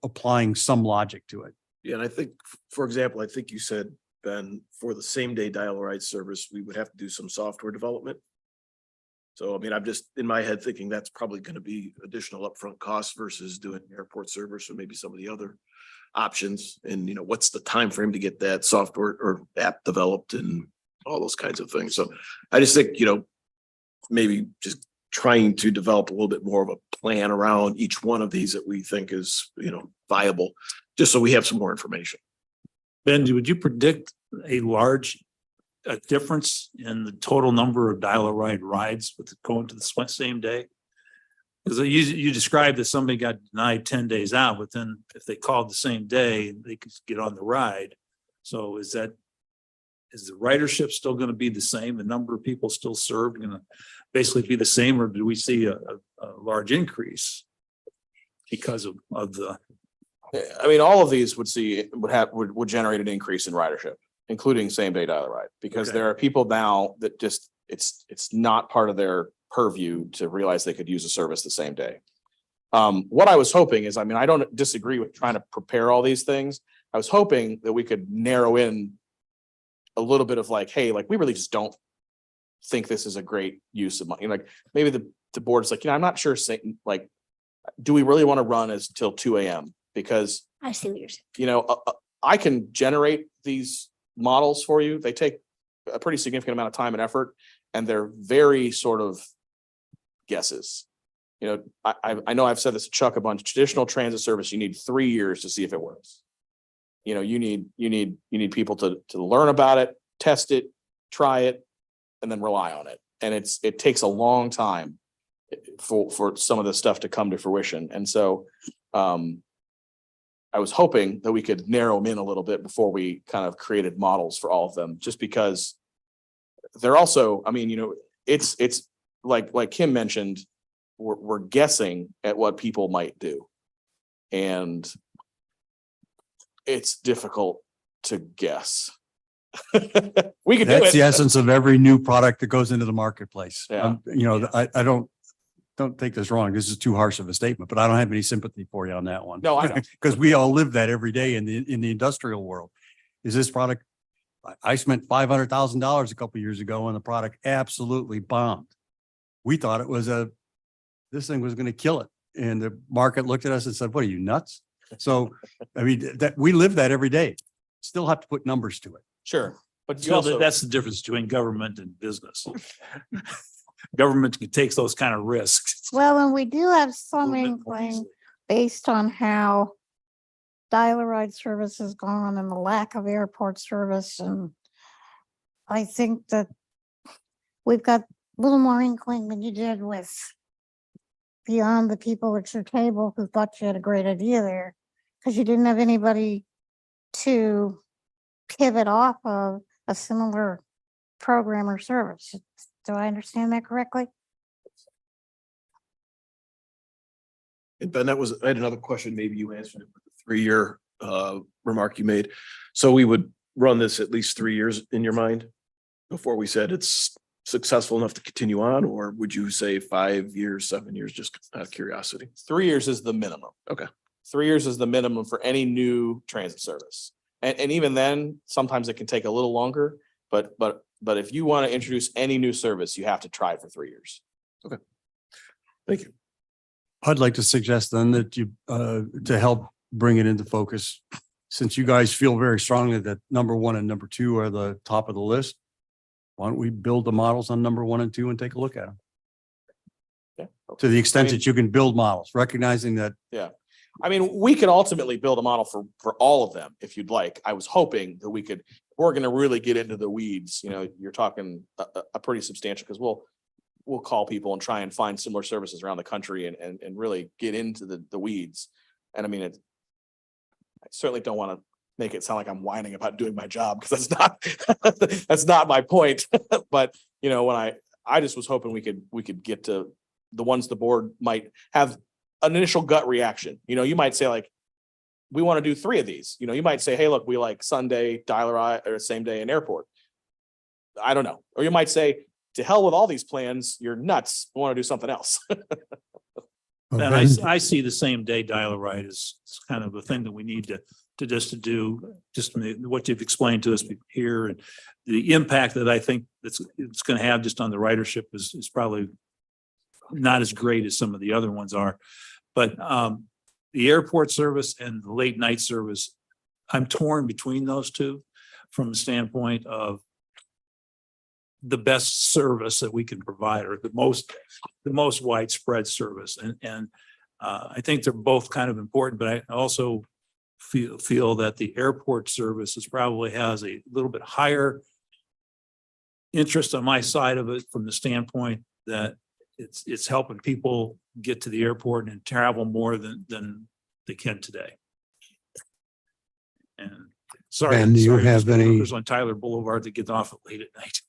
applying some logic to it. Yeah, and I think, for example, I think you said, Ben, for the same day dial-a-ride service, we would have to do some software development. So, I mean, I'm just in my head thinking that's probably going to be additional upfront costs versus doing airport service or maybe some of the other options. And, you know, what's the time frame to get that software or app developed and all those kinds of things. So I just think, you know, maybe just trying to develop a little bit more of a plan around each one of these that we think is, you know, viable, just so we have some more information. Ben, would you predict a large difference in the total number of dial-a-ride rides with going to the same day? Because you described that somebody got denied 10 days out, but then if they called the same day, they could get on the ride. So is the ridership still going to be the same? The number of people still served going to basically be the same, or do we see a large increase because of the? I mean, all of these would generate an increase in ridership, including same day dial ride, because Okay. there are people now that just, it's not part of their purview to realize they could use a service the same day. What I was hoping is, I mean, I don't disagree with trying to prepare all these things. I was hoping that we could narrow in a little bit of like, hey, like, we really just don't think this is a great use of money. Like, maybe the board's like, you know, I'm not sure, like, do we really want to run as till 2 a.m.? Because, I see what you're saying. you know, I can generate these models for you. They take a pretty significant amount of time and effort, and they're very sort of guesses. You know, I know I've said this to Chuck a bunch. Traditional transit service, you need 3 years to see if it works. You know, you need people to learn about it, test it, try it, and then rely on it. And it takes a long time for some of this stuff to come to fruition. And so I was hoping that we could narrow them in a little bit before we kind of created models for all of them, just because they're also, I mean, it's like Kim mentioned, we're guessing at what people might do. And it's difficult to guess. We could do That's the it. essence of every new product that goes into the marketplace. Yeah. I don't take this wrong. This is too harsh of a statement, but I don't have any sympathy for you on that one. No, I know. Because we all live that every day in the industrial world. Is this product? I spent $500,000 a couple of years ago and the product absolutely bombed. We thought it was this thing was going to kill it. And the market looked at us and said, what are you, nuts? So, I mean, that we live that every day. Still have to put numbers to it. Sure. But you So also, that's the difference between government and business. Government takes those kind of risks. Well, and we do have some A little bit more inkling easily. based on how dial-a-ride service has gone and the lack of airport service. And I think that we've got a little more inkling than you did with beyond the people at your table who thought you had a great idea there, because you didn't have anybody to pivot off of a similar program or service. Do I understand that correctly? And Ben, I had another question. Maybe you answered it with the 3-year remark you made. So we would run this at least 3 years in your mind before we said it's successful enough to continue on, or would you say 5 years, 7 years, just out of curiosity? 3 years is the minimum. Okay. 3 years is the minimum for any new transit service. And even then, sometimes it can take a little longer, but if you want to introduce any new service, you have to try it for 3 years. Thank you. I'd like to suggest then that you, to help bring it into focus, since you guys feel very strongly that number 1 and number 2 are the top of the list, why don't we build the models on number 1 and 2 and take a look at them? Yeah. To the extent I mean- that you can build models, recognizing that I mean, we could ultimately build a model for all of them if you'd like. I was hoping that we could, we're going to really get into the weeds, you're talking a pretty substantial, because we'll call people and try and find similar services around the country and really get into the weeds. And I mean, I certainly don't want to make it sound like I'm whining about doing my job, because that's not my point. But when I just was hoping we could get to the ones the board might have an initial gut reaction. You might say, like, we want to do 3 of these. You might say, hey, look, we like Sunday, dial-a-ride, or same day in airport. I don't know. Or you might say, to hell with all these plans, you're nuts. We want to do something else. Well, And Ben, I see the same day dial-a-ride as kind of a thing that we need to do, just what you've explained to us here, and the impact that I think it's going to have just on the ridership is probably not as great as some of the other ones are. But the airport service and the late night service, I'm torn between those two from the standpoint of the best service that we can provide, or the most widespread service. And I think they're both kind of important, but I also feel that the airport services probably has a little bit higher interest on my side of it, from the standpoint that it's helping people get to the airport and travel more than they can today. And sorry. Ben, do you sorry, have Mr. any- Workers on Tyler Boulevard that get off late at night.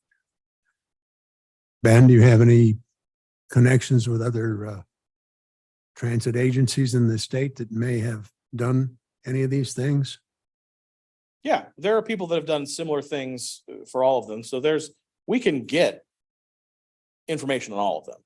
Ben, do you have any connections with other transit agencies in the state that may have done any of these things? Yeah, there are people that have done similar things for all of them. So we can get information on all of them.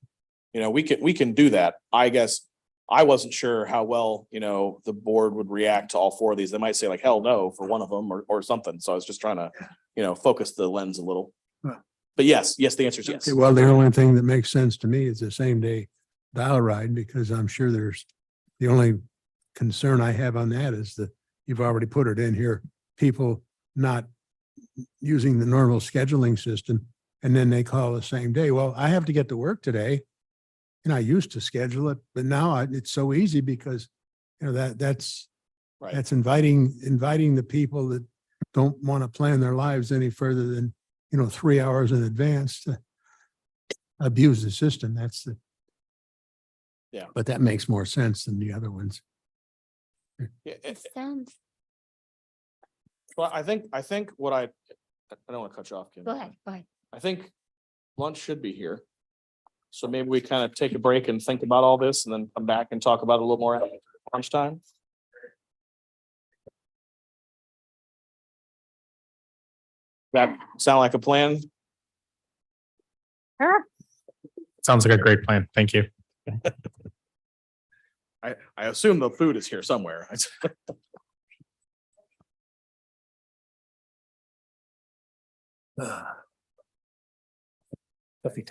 We can do that. I guess I wasn't sure how well, the board would react to all 4 of these. They might say, like, hell no for one of them or something. So I was just trying to, focus the lens a little. Right. But yes, the answer is yes. Okay, well, the only thing that makes sense to me is the same day dial-a-ride, because I'm sure the only concern I have on that is that you've already put it in here, people not using the normal scheduling system, and then they call the same day. Well, I have to get to work today. And I used to schedule it, but now it's so easy because, that's Right. that's inviting the people that don't want to plan their lives any further than, 3 hours in advance to abuse the system. But that makes more sense than the other ones. Yeah, It sounds, well, I think what I don't want to cut you off, Kim. go ahead, go ahead. I think lunch should be here. So maybe we kind of take a break and think about all this and then come back and talk about it a little more at lunchtime. That sound like a plan? Sure. Sounds like a great plan. Thank you. I assume the food is here somewhere. Toughy.